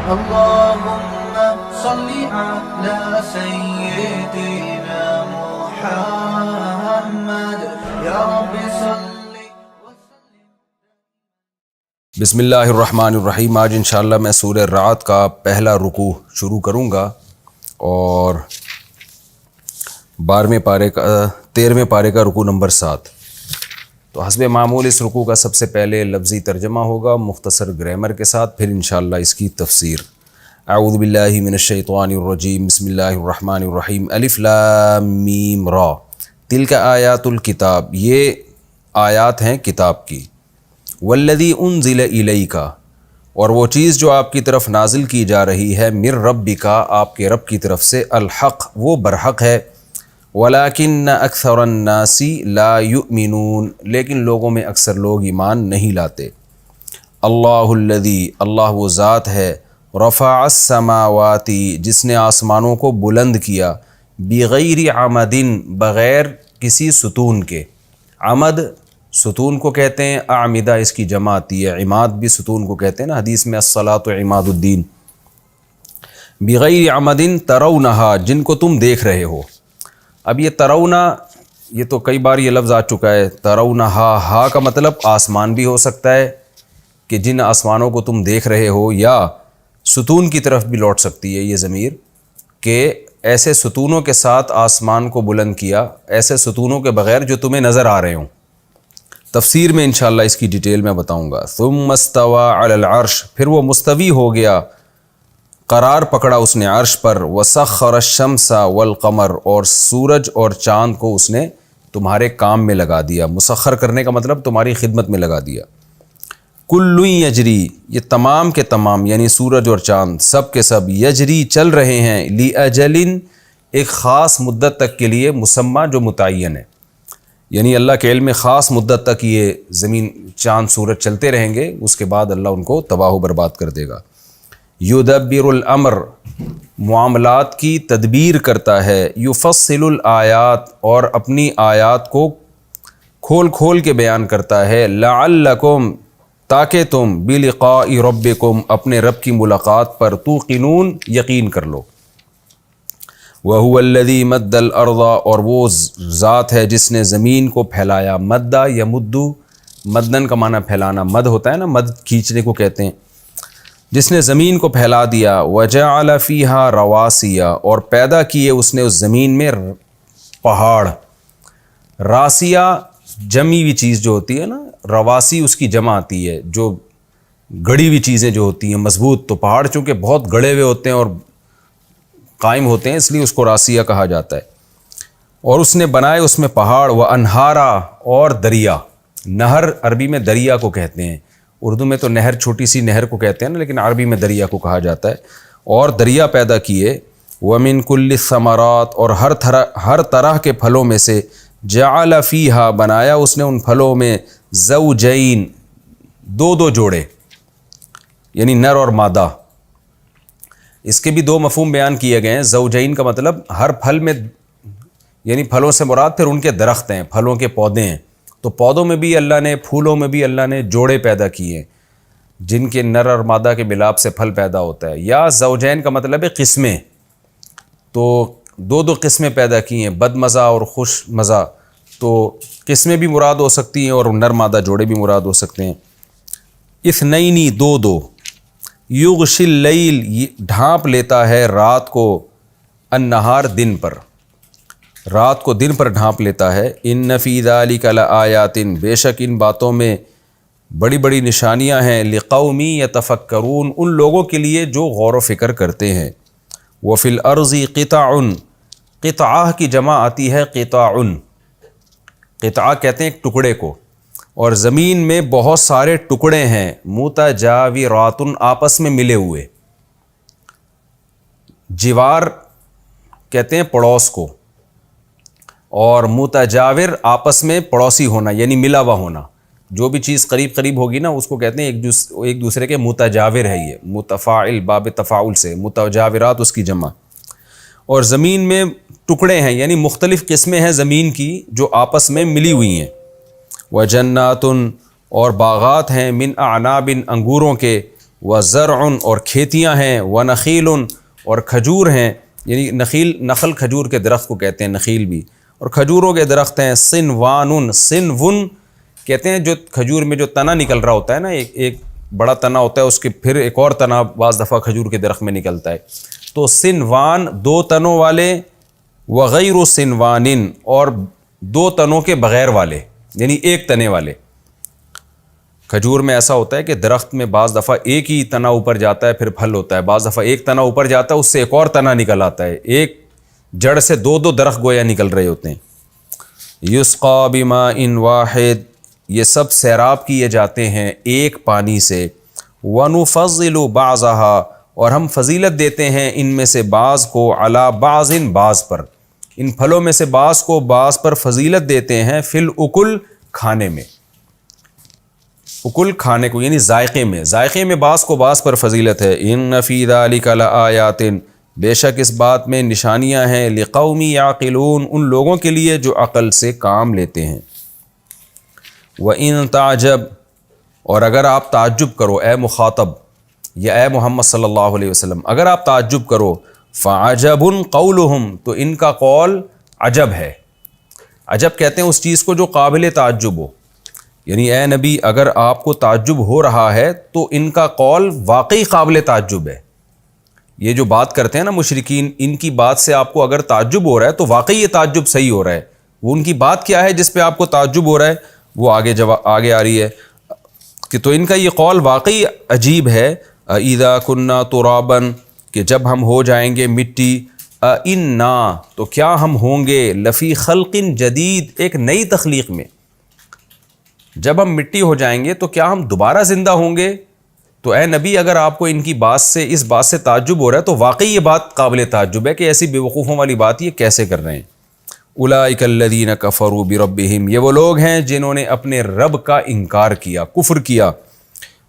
اللهم صل على سيدنا محمد یا رب صل وسلم. بسم اللہ الرحمن الرحیم. آج انشاءاللہ میں سورہ رعد کا پہلا رکوع شروع کروں گا اور 13ویں پارے کا رکوع نمبر 7. تو حسب معمول اس رکوع کا سب سے پہلے لفظی ترجمہ ہوگا مختصر گرامر کے ساتھ، پھر انشاءاللہ اس کی تفسیر. اعوذ باللہ من الشیطان الرجیم. بسم اللہ الرحمن الرحیم. الف لام میم را تلک آیات الکتاب، یہ آیات ہیں کتاب کی. والذی انزل الیک، اور وہ چیز جو آپ کی طرف نازل کی جا رہی ہے، من ربک، آپ کے رب کی طرف سے، الحق، وہ برحق ہے. ولیکن اکثر الناس لا یؤمنون، لیکن لوگوں میں اکثر لوگ ایمان نہیں لاتے. اللہ الذی، اللہ وہ ذات ہے، رفع السماوات، جس نے آسمانوں کو بلند کیا، بغیر عمد، بغیر کسی ستون کے. عمد ستون کو کہتے ہیں، اعمدہ اس کی جمع آتی ہے، عماد بھی ستون کو کہتے ہیں نا، حدیث میں الصلاۃ عماد الدین. بغیر عمد ترونہا، جن کو تم دیکھ رہے ہو. اب یہ ترونا، یہ تو کئی بار یہ لفظ آ چکا ہے. ترونہا، ہا کا مطلب آسمان بھی ہو سکتا ہے کہ جن آسمانوں کو تم دیکھ رہے ہو، یا ستون کی طرف بھی لوٹ سکتی ہے یہ ضمیر، کہ ایسے ستونوں کے ساتھ آسمان کو بلند کیا، ایسے ستونوں کے بغیر جو تمہیں نظر آ رہے ہوں. تفسیر میں انشاءاللہ اس کی ڈیٹیل میں بتاؤں گا. ثم استوى علی العرش، پھر وہ مستوی ہو گیا، قرار پکڑا اس نے عرش پر. وسخر الشمس والقمر، اور سورج اور چاند کو اس نے تمہارے کام میں لگا دیا. مسخر کرنے کا مطلب تمہاری خدمت میں لگا دیا. کل یجری، یہ تمام کے تمام یعنی سورج اور چاند سب کے سب، یجری چل رہے ہیں، لاجل، ایک خاص مدت تک کے لیے، مسمى جو متعین ہے. یعنی اللہ کے علم میں خاص مدت تک یہ زمین چاند سورج چلتے رہیں گے، اس کے بعد اللہ ان کو تباہ و برباد کر دے گا. یدبر الامر، معاملات کی تدبیر کرتا ہے. یفصل الآیات، اور اپنی آیات کو کھول کھول کے بیان کرتا ہے. لعلکم، تاکہ تم، بلقاء ربکم، اپنے رب کی ملاقات پر، توقنون، یقین کر لو. وَهُوَ الَّذِي مَدَّ الْأَرْضَ، اور وہ ذات ہے جس نے زمین کو پھیلایا. مدّا یمدّو، مدن کا معنی پھیلانا، مد ہوتا ہے نا، مد کھینچنے کو کہتے ہیں. جس نے زمین کو پھیلا دیا. وَجَعَلَ فِيهَا رَوَاسِيَ، اور پیدا کیے اس نے اس زمین میں پہاڑ. راسیہ جمی ہوئی چیز جو ہوتی ہے نا، رواسی اس کی جمع آتی ہے، جو گڑی ہوئی چیزیں جو ہوتی ہیں مضبوط. تو پہاڑ چونکہ بہت گڑے ہوئے ہوتے ہیں اور قائم ہوتے ہیں، اس لیے اس کو راسیہ کہا جاتا ہے. اور اس نے بنائے اس میں پہاڑ. وَأَنْهَارًا، اور دریا. نہر عربی میں دریا کو کہتے ہیں، اردو میں تو نہر چھوٹی سی نہر کو کہتے ہیں نا، لیکن عربی میں دریا کو کہا جاتا ہے. اور دریا پیدا کیے. وَمِن كُلِّ الثَّمَرَاتِ، اور ہر طرح کے پھلوں میں سے. جَعَلَ فِيهَا، بنایا اس نے ان پھلوں میں، زَوْجَيْن، دو جوڑے، یعنی نر اور مادہ. اس کے بھی دو مفہوم بیان کیے گئے ہیں. زوجین کا مطلب ہر پھل میں، یعنی پھلوں سے مراد پھر ان کے درخت ہیں، پھلوں کے پودے ہیں. تو پودوں میں بھی اللہ نے، پھولوں میں بھی اللہ نے جوڑے پیدا کیے ہیں جن کے نر اور مادہ کے ملاپ سے پھل پیدا ہوتا ہے. یا زوجین کا مطلب ہے قسمیں، تو دو قسمیں پیدا کی ہیں، بد مزہ اور خوش مزہ. تو قسمیں بھی مراد ہو سکتی ہیں اور نر مادہ جوڑے بھی مراد ہو سکتے ہیں. اثنینی، دو. یغشی اللیل، ڈھانپ لیتا ہے رات کو، النہار، دن پر، رات کو دن پر ڈھانپ لیتا ہے. ان فی ذلک لآیات، بے شک ان باتوں میں بڑی بڑی نشانیاں ہیں. لقوم یتفکرون، ان لوگوں کے لیے جو غور و فکر کرتے ہیں. وفی الارض قطع، قطعہ کی جمع آتی ہے قطاع، قطعہ کہتے ہیں ایک ٹکڑے کو. اور زمین میں بہت سارے ٹکڑے ہیں. متجاورات، آپس میں ملے ہوئے. جوار کہتے ہیں پڑوس کو، اور متجاور آپس میں پڑوسی ہونا، یعنی ملا ہوا ہونا. جو بھی چیز قریب قریب ہوگی نا، اس کو کہتے ہیں ایک دوسرے کے متجاور ہے. یہ متفاعل، باب تفاعل سے، متجاورات اس کی جمع. اور زمین میں ٹکڑے ہیں، یعنی مختلف قسمیں ہیں زمین کی جو آپس میں ملی ہوئی ہیں. وجنات، اور باغات ہیں، من اعناب، انگوروں کے. وزرع اور کھیتیاں ہیں، ونخیل اور کھجور ہیں، یعنی نخل کھجور کے درخت کو کہتے ہیں، نخیل بھی، اور کھجوروں کے درخت ہیں، صنوان صنون کہتے ہیں جو کھجور میں جو تنا نکل رہا ہوتا ہے نا، ایک بڑا تنا ہوتا ہے، اس کے پھر ایک اور تنا بعض دفعہ کھجور کے درخت میں نکلتا ہے، تو صنوان 2 تنوں والے، وغیر صنوان اور 2 تنوں کے بغیر والے، یعنی 1 تنے والے۔ کھجور میں ایسا ہوتا ہے کہ درخت میں بعض دفعہ ایک ہی تنا اوپر جاتا ہے پھر پھل ہوتا ہے، بعض دفعہ ایک تنا اوپر جاتا ہے اس سے ایک اور تنا نکل آتا ہے، ایک جڑ سے 2 درخت گویا نکل رہے ہوتے ہیں۔ یسقا بماء واحد، یہ سب سیراب کیے جاتے ہیں ایک پانی سے، ونفضل بعضها اور ہم فضیلت دیتے ہیں ان میں سے بعض کو، علی بعض بعض پر، ان پھلوں میں سے بعض کو بعض پر فضیلت دیتے ہیں، فی الاکل کھانے میں، اکل کھانے کو یعنی ذائقے میں بعض کو بعض پر فضیلت ہے۔ ان فی ذلک لآیات، بے شک اس بات میں نشانیاں ہیں، لقوم یعقلون، ان لوگوں کے لیے جو عقل سے کام لیتے ہیں۔ وَإِن تعجب، اور اگر آپ تعجب کرو اے مخاطب یا اے محمد صلی اللہ علیہ وسلم، اگر آپ تعجب کرو، فعجب قولہم، تو ان کا قول عجب ہے۔ عجب کہتے ہیں اس چیز کو جو قابل تعجب ہو، یعنی اے نبی اگر آپ کو تعجب ہو رہا ہے تو ان کا قول واقعی قابل تعجب ہے۔ یہ جو بات کرتے ہیں نا مشرکین، ان کی بات سے آپ کو اگر تعجب ہو رہا ہے تو واقعی یہ تعجب صحیح ہو رہا ہے۔ وہ ان کی بات کیا ہے جس پہ آپ کو تعجب ہو رہا ہے، وہ آگے آ رہی ہے کہ تو ان کا یہ قول واقعی عجیب ہے۔ اذا كنا ترابا، کہ جب ہم ہو جائیں گے مٹی، انا، تو کیا ہم ہوں گے، لفی خلق جدید، ایک نئی تخلیق میں، جب ہم مٹی ہو جائیں گے تو کیا ہم دوبارہ زندہ ہوں گے؟ تو اے نبی اگر آپ کو ان کی بات سے، اس بات سے تعجب ہو رہا ہے تو واقعی یہ بات قابل تعجب ہے کہ ایسی بے وقوفوں والی بات یہ کیسے کر رہے ہیں۔ اولئک الذین کفروا بربہم، یہ وہ لوگ ہیں جنہوں نے اپنے رب کا انکار کیا، کفر کیا۔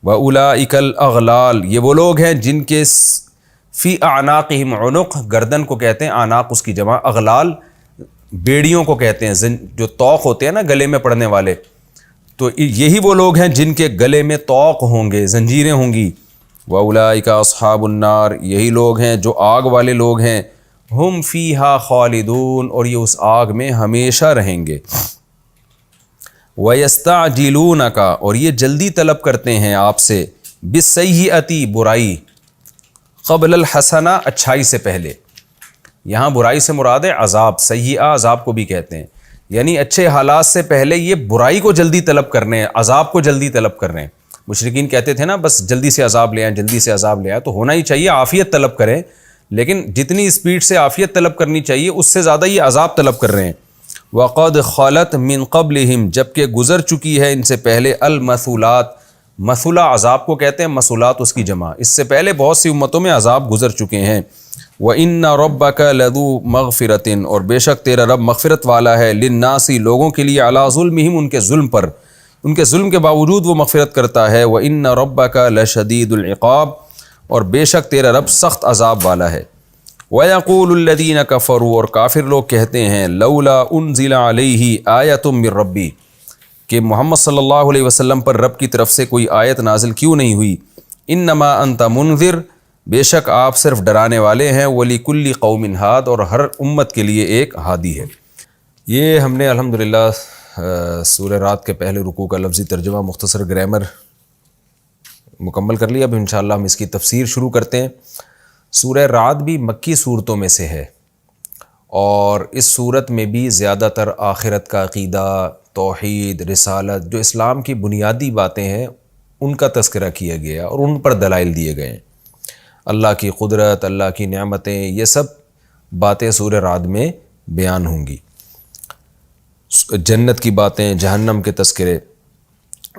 واولئک الاغلال، یہ وہ لوگ ہیں جن کے فی اعناقہم، عنق گردن کو کہتے ہیں، اعناق اس کی جمع، اغلال بیڑیوں کو کہتے ہیں، جو طوق ہوتے ہیں نا گلے میں پڑنے والے، تو یہی وہ لوگ ہیں جن کے گلے میں طوق ہوں گے، زنجیریں ہوں گی۔ وَأُولَٰئِكَ أَصْحَابُ النَّارِ، یہی لوگ ہیں جو آگ والے لوگ ہیں، ہم فیہا خالدون، اور یہ اس آگ میں ہمیشہ رہیں گے۔ وَيَسْتَعْجِلُونَكَ، اور یہ جلدی طلب کرتے ہیں آپ سے، بِالسَّيِّئَةِ، برائی، قبل الحسنہ، اچھائی سے پہلے۔ یہاں برائی سے مراد ہے عذاب، سیئہ عذاب کو بھی کہتے ہیں، یعنی اچھے حالات سے پہلے یہ برائی کو جلدی طلب کرنے ہیں، عذاب کو جلدی طلب کر رہے ہیں۔ مشرکین کہتے تھے نا بس جلدی سے عذاب لے آئیں، جلدی سے عذاب لے آئیں، تو ہونا ہی چاہیے عافیت طلب کریں، لیکن جتنی اسپیڈ سے عافیت طلب کرنی چاہیے اس سے زیادہ یہ عذاب طلب کر رہے ہیں۔ وَقَدْ خَلَتْ مِن قَبْلِهِمْ، جبکہ گزر چکی ہے ان سے پہلے، المثولات، مثولہ عذاب کو کہتے ہیں، مثولات اس کی جمع، اس سے پہلے بہت سی امتوں میں عذاب گزر چکے ہیں۔ وَإِنَّ رَبَّكَ لَذُو مَغْفِرَةٍ، اور بے شک تیرا رب مغفرت والا ہے، لِلنَّاسِ، لوگوں کے لیے، عَلَىٰ ظُلْمِهِمْ، ان کے ظلم پر، ان کے ظلم کے باوجود وہ مغفرت کرتا ہے۔ وَإِنَّ رَبَّكَ لَشَدِيدُ الْعِقَابِ، اور بے شک تیرا رب سخت عذاب والا ہے۔ وَيَقُولُ الَّذِينَ كَفَرُوا، اور کافر لوگ کہتے ہیں، لَوْلَا أُنزِلَ عَلَيْهِ آیَةٌ مِّن رَبِّهِ، کہ محمد صلی اللہ علیہ وسلم پر رب کی طرف سے کوئی آیت نازل کیوں نہیں ہوئی۔ انما انت منذر، بے شک آپ صرف ڈرانے والے ہیں، وَلِكُلِّ قَوْمٍ ہاد، اور ہر امت کے لیے ایک ہادی ہے۔ یہ ہم نے الحمدللہ سورہ رات کے پہلے رکوع کا لفظی ترجمہ، مختصر گرامر مکمل کر لیا۔ اب انشاءاللہ ہم اس کی تفسیر شروع کرتے ہیں۔ سورہ رات بھی مکی صورتوں میں سے ہے، اور اس صورت میں بھی زیادہ تر آخرت کا عقیدہ، توحید، رسالت، جو اسلام کی بنیادی باتیں ہیں ان کا تذکرہ کیا گیا اور ان پر دلائل دیے گئے ہیں۔ اللہ کی قدرت، اللہ کی نعمتیں، یہ سب باتیں سورہ رعد میں بیان ہوں گی۔ جنت کی باتیں، جہنم کے تذکرے۔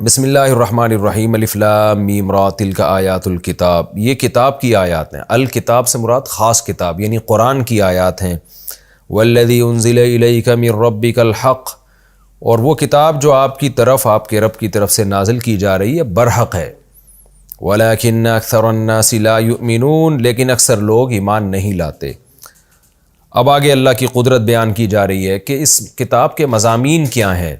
بسم اللہ الرحمن الرحیم، الف لام میم را، تلک آیات الکتاب، یہ کتاب کی آیات ہیں۔ الکتاب سے مراد خاص کتاب یعنی قرآن کی آیات ہیں۔ والذی انزل الیک من ربک الحق، اور وہ کتاب جو آپ کی طرف، آپ کے رب کی طرف سے نازل کی جا رہی ہے، برحق ہے۔ وَلَكِنَّ أَكْثَرَ النَّاسِ لَا يُؤْمِنُونَ، لیکن اکثر لوگ ایمان نہیں لاتے۔ اب آگے اللہ کی قدرت بیان کی جا رہی ہے کہ اس کتاب کے مضامین کیا ہیں۔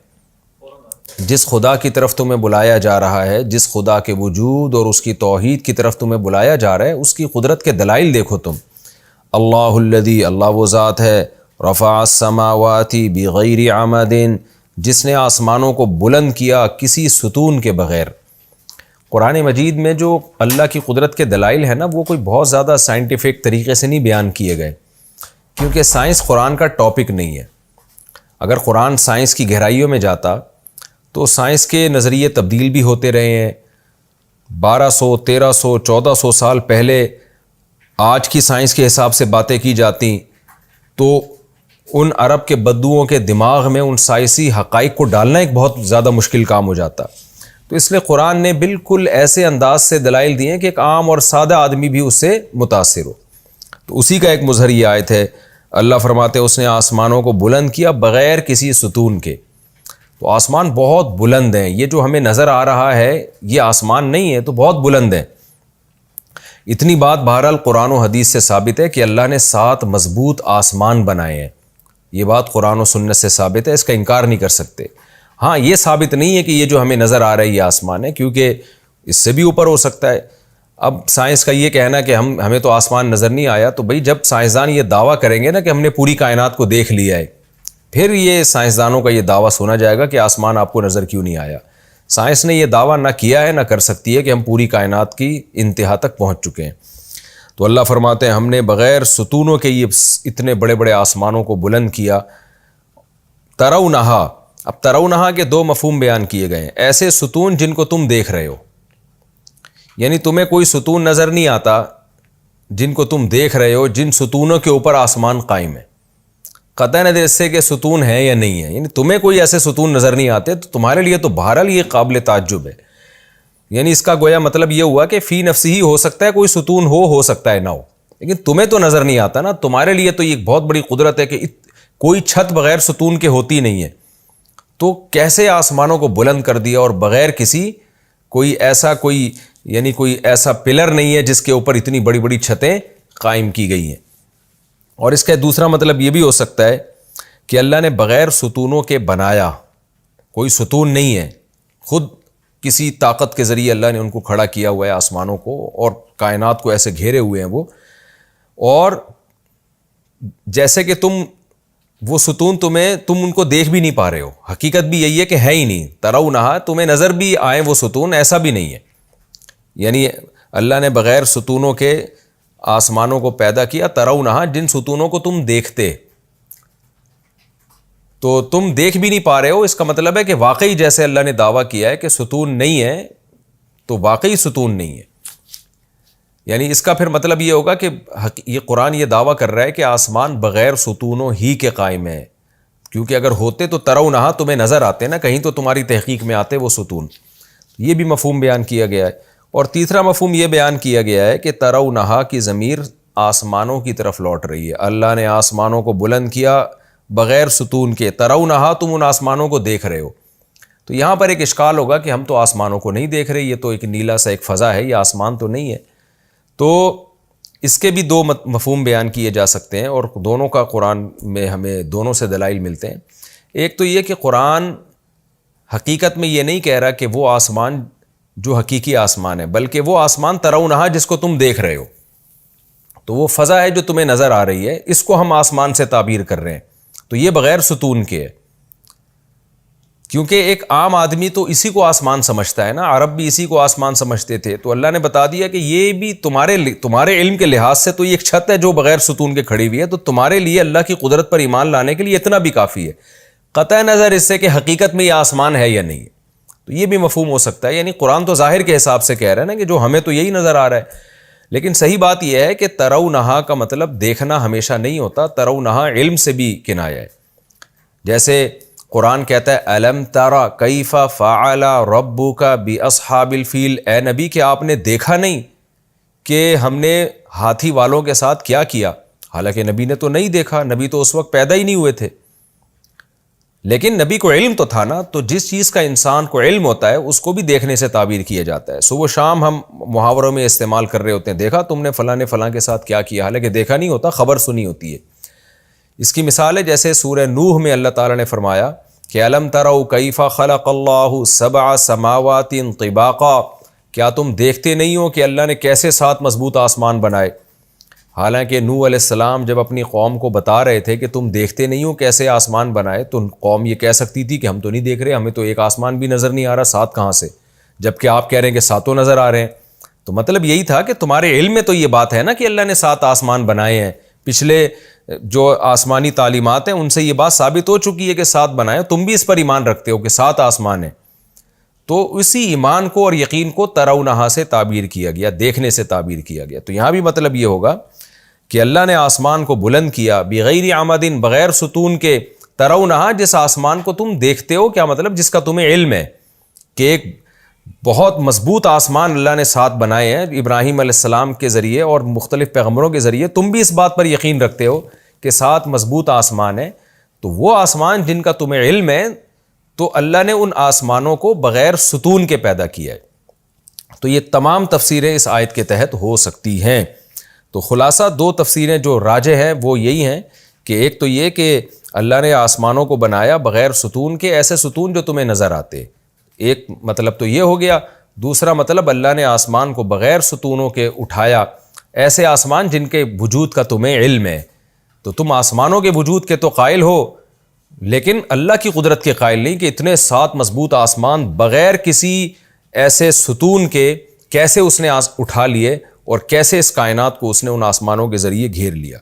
جس خدا کی طرف تمہیں بلایا جا رہا ہے، جس خدا کے وجود اور اس کی توحید کی طرف تمہیں بلایا جا رہا ہے، اس کی قدرت کے دلائل دیکھو تم۔ اللہ الذی، اللہ وہ ذات ہے، رفع السماوات بغیر عمد، جس نے آسمانوں کو بلند کیا کسی ستون کے بغیر۔ قرآن مجید میں جو اللہ کی قدرت کے دلائل ہیں نا، وہ کوئی بہت زیادہ سائنٹیفک طریقے سے نہیں بیان کیے گئے، کیونکہ سائنس قرآن کا ٹاپک نہیں ہے۔ اگر قرآن سائنس کی گہرائیوں میں جاتا تو سائنس کے نظریے تبدیل بھی ہوتے رہے ہیں۔ 1200، 1300، 1400 سال پہلے آج کی سائنس کے حساب سے باتیں کی جاتی تو ان عرب کے بدوؤں کے دماغ میں ان سائنسی حقائق کو ڈالنا ایک بہت زیادہ مشکل کام ہو جاتا۔ تو اس لیے قرآن نے بالکل ایسے انداز سے دلائل دیے کہ ایک عام اور سادہ آدمی بھی اس سے متاثر ہو۔ تو اسی کا ایک مظہر یہ آیت ہے۔ اللہ فرماتے اس نے آسمانوں کو بلند کیا بغیر کسی ستون کے۔ تو آسمان بہت بلند ہیں، یہ جو ہمیں نظر آ رہا ہے یہ آسمان نہیں ہے، تو بہت بلند ہے۔ اتنی بات بہرحال قرآن و حدیث سے ثابت ہے کہ اللہ نے 7 مضبوط آسمان بنائے ہیں۔ یہ بات قرآن و سنت سے ثابت ہے، اس کا انکار نہیں کر سکتے۔ ہاں، یہ ثابت نہیں ہے کہ یہ جو ہمیں نظر آ رہا ہے یہ آسمان ہے، کیونکہ اس سے بھی اوپر ہو سکتا ہے۔ اب سائنس کا یہ کہنا کہ ہمیں تو آسمان نظر نہیں آیا، تو بھئی جب سائنسدان یہ دعویٰ کریں گے نا کہ ہم نے پوری کائنات کو دیکھ لیا ہے، پھر یہ سائنسدانوں کا یہ دعویٰ سنا جائے گا کہ آسمان آپ کو نظر کیوں نہیں آیا۔ سائنس نے یہ دعویٰ نہ کیا ہے نہ کر سکتی ہے کہ ہم پوری کائنات کی انتہا تک پہنچ چکے ہیں۔ تو اللہ فرماتے ہیں ہم نے بغیر ستونوں کے یہ اتنے بڑے بڑے آسمانوں کو بلند کیا۔ ترونہا، اب ترونہا کے 2 مفہوم بیان کیے گئے ہیں۔ ایسے ستون جن کو تم دیکھ رہے ہو، یعنی تمہیں کوئی ستون نظر نہیں آتا جن کو تم دیکھ رہے ہو، جن ستونوں کے اوپر آسمان قائم ہے، قطع نظر اس سے کہ ستون ہے یا نہیں ہے، یعنی تمہیں کوئی ایسے ستون نظر نہیں آتے، تو تمہارے لیے تو بہرحال یہ قابل تعجب ہے۔ یعنی اس کا گویا مطلب یہ ہوا کہ فی نفسی ہی ہو سکتا ہے کوئی ستون ہو سکتا ہے نہ ہو، لیکن تمہیں تو نظر نہیں آتا نا، تمہارے لیے تو یہ بہت بڑی قدرت ہے کہ کوئی چھت بغیر ستون کے ہوتی نہیں ہے، تو کیسے آسمانوں کو بلند کر دیا اور بغیر کسی کوئی ایسا پلر نہیں ہے جس کے اوپر اتنی بڑی بڑی چھتیں قائم کی گئی ہیں۔ اور اس کا دوسرا مطلب یہ بھی ہو سکتا ہے کہ اللہ نے بغیر ستونوں کے بنایا، کوئی ستون نہیں ہے، خود کسی طاقت کے ذریعے اللہ نے ان کو کھڑا کیا ہوا ہے آسمانوں کو، اور کائنات کو ایسے گھیرے ہوئے ہیں وہ، اور جیسے کہ وہ ستون تم ان کو دیکھ بھی نہیں پا رہے ہو، حقیقت بھی یہی ہے کہ ہے ہی نہیں۔ ترونہا، تمہیں نظر بھی آئے وہ ستون، ایسا بھی نہیں ہے۔ یعنی اللہ نے بغیر ستونوں کے آسمانوں کو پیدا کیا، ترونہا، جن ستونوں کو تم دیکھتے، تو تم دیکھ بھی نہیں پا رہے ہو۔ اس کا مطلب ہے کہ واقعی جیسے اللہ نے دعویٰ کیا ہے کہ ستون نہیں ہے، تو واقعی ستون نہیں ہے۔ یعنی اس کا پھر مطلب یہ ہوگا کہ یہ قرآن یہ دعویٰ کر رہا ہے کہ آسمان بغیر ستونوں ہی کے قائم ہے، کیونکہ اگر ہوتے تو ترونہا، تمہیں نظر آتے نا، کہیں تو تمہاری تحقیق میں آتے وہ ستون۔ یہ بھی مفہوم بیان کیا گیا ہے۔ اور تیسرا مفہوم یہ بیان کیا گیا ہے کہ ترونہا کی ضمیر آسمانوں کی طرف لوٹ رہی ہے۔ اللہ نے آسمانوں کو بلند کیا بغیر ستون کے، ترونہا، تم ان آسمانوں کو دیکھ رہے ہو۔ تو یہاں پر ایک اشکال ہوگا کہ ہم تو آسمانوں کو نہیں دیکھ رہے، یہ تو ایک نیلا سا ایک فضا ہے، یہ آسمان تو نہیں ہے۔ تو اس کے بھی 2 مفہوم بیان کیے جا سکتے ہیں، اور دونوں کا قرآن میں ہمیں دونوں سے دلائل ملتے ہیں۔ ایک تو یہ کہ قرآن حقیقت میں یہ نہیں کہہ رہا کہ وہ آسمان جو حقیقی آسمان ہے، بلکہ وہ آسمان ترونہا جس کو تم دیکھ رہے ہو، تو وہ فضا ہے جو تمہیں نظر آ رہی ہے، اس کو ہم آسمان سے تعبیر کر رہے ہیں، تو یہ بغیر ستون کے ہے۔ کیونکہ ایک عام آدمی تو اسی کو آسمان سمجھتا ہے نا، عرب بھی اسی کو آسمان سمجھتے تھے، تو اللہ نے بتا دیا کہ یہ بھی تمہارے علم کے لحاظ سے تو یہ ایک چھت ہے جو بغیر ستون کے کھڑی ہوئی ہے، تو تمہارے لیے اللہ کی قدرت پر ایمان لانے کے لیے اتنا بھی کافی ہے، قطع نظر اس سے کہ حقیقت میں یہ آسمان ہے یا نہیں۔ تو یہ بھی مفہوم ہو سکتا ہے، یعنی قرآن تو ظاہر کے حساب سے کہہ رہا ہے نا کہ جو ہمیں تو یہی نظر آ رہا ہے، لیکن صحیح بات یہ ہے کہ ترونہا کا مطلب دیکھنا ہمیشہ نہیں ہوتا، ترونہا علم سے بھی کنایہ ہے۔ جیسے قرآن کہتا ہے الم ترى کیف فعل ربک باصحاب الفیل، اے نبی کہ آپ نے دیکھا نہیں کہ ہم نے ہاتھی والوں کے ساتھ کیا کیا؟ حالانکہ نبی نے تو نہیں دیکھا، نبی تو اس وقت پیدا ہی نہیں ہوئے تھے، لیکن نبی کو علم تو تھا نا۔ تو جس چیز کا انسان کو علم ہوتا ہے اس کو بھی دیکھنے سے تعبیر کیا جاتا ہے۔ صبح شام ہم محاوروں میں استعمال کر رہے ہوتے ہیں، دیکھا تم نے فلاں نے فلاں کے ساتھ کیا کیا، حالانکہ دیکھا نہیں ہوتا، خبر سنی ہوتی ہے۔ اس کی مثال ہے جیسے سورہ نوح میں اللہ تعالیٰ نے فرمایا کہ الم تروا کیف خلق اللہ سبع سماوات طباقا، کیا تم دیکھتے نہیں ہو کہ اللہ نے کیسے 7 مضبوط آسمان بنائے؟ حالانکہ نوح علیہ السلام جب اپنی قوم کو بتا رہے تھے کہ تم دیکھتے نہیں ہو کیسے آسمان بنائے، تو قوم یہ کہہ سکتی تھی کہ ہم تو نہیں دیکھ رہے، ہمیں تو ایک آسمان بھی نظر نہیں آ رہا، 7 کہاں سے، جبکہ آپ کہہ رہے ہیں کہ 7 نظر آ رہے ہیں۔ تو مطلب یہی تھا کہ تمہارے علم میں تو یہ بات ہے نا کہ اللہ نے 7 آسمان بنائے ہیں، پچھلے جو آسمانی تعلیمات ہیں ان سے یہ بات ثابت ہو چکی ہے کہ 7 بنائے، تم بھی اس پر ایمان رکھتے ہو کہ 7 آسمان ہیں۔ تو اسی ایمان کو اور یقین کو ترونہا سے تعبیر کیا گیا، دیکھنے سے تعبیر کیا گیا۔ تو یہاں بھی مطلب یہ ہوگا کہ اللہ نے آسمان کو بلند کیا بغیر عمدن، بغیر ستون کے، ترونہا جس آسمان کو تم دیکھتے ہو، کیا مطلب جس کا تمہیں علم ہے کہ ایک بہت مضبوط آسمان اللہ نے 7 بنائے ہیں ابراہیم علیہ السلام کے ذریعے اور مختلف پیغمبروں کے ذریعے، تم بھی اس بات پر یقین رکھتے ہو کہ 7 مضبوط آسمان ہیں۔ تو وہ آسمان جن کا تمہیں علم ہے، تو اللہ نے ان آسمانوں کو بغیر ستون کے پیدا کیا ہے۔ تو یہ تمام تفسیریں اس آیت کے تحت ہو سکتی ہیں۔ تو خلاصہ 2 تفسیریں جو راجح ہیں وہ یہی ہیں کہ ایک تو یہ کہ اللہ نے آسمانوں کو بنایا بغیر ستون کے، ایسے ستون جو تمہیں نظر آتے، ایک مطلب تو یہ ہو گیا۔ دوسرا مطلب اللہ نے آسمان کو بغیر ستونوں کے اٹھایا، ایسے آسمان جن کے وجود کا تمہیں علم ہے۔ تو تم آسمانوں کے وجود کے تو قائل ہو، لیکن اللہ کی قدرت کے قائل نہیں کہ اتنے 7 مضبوط آسمان بغیر کسی ایسے ستون کے کیسے اس نے اٹھا لیے اور کیسے اس کائنات کو اس نے ان آسمانوں کے ذریعے گھیر لیا۔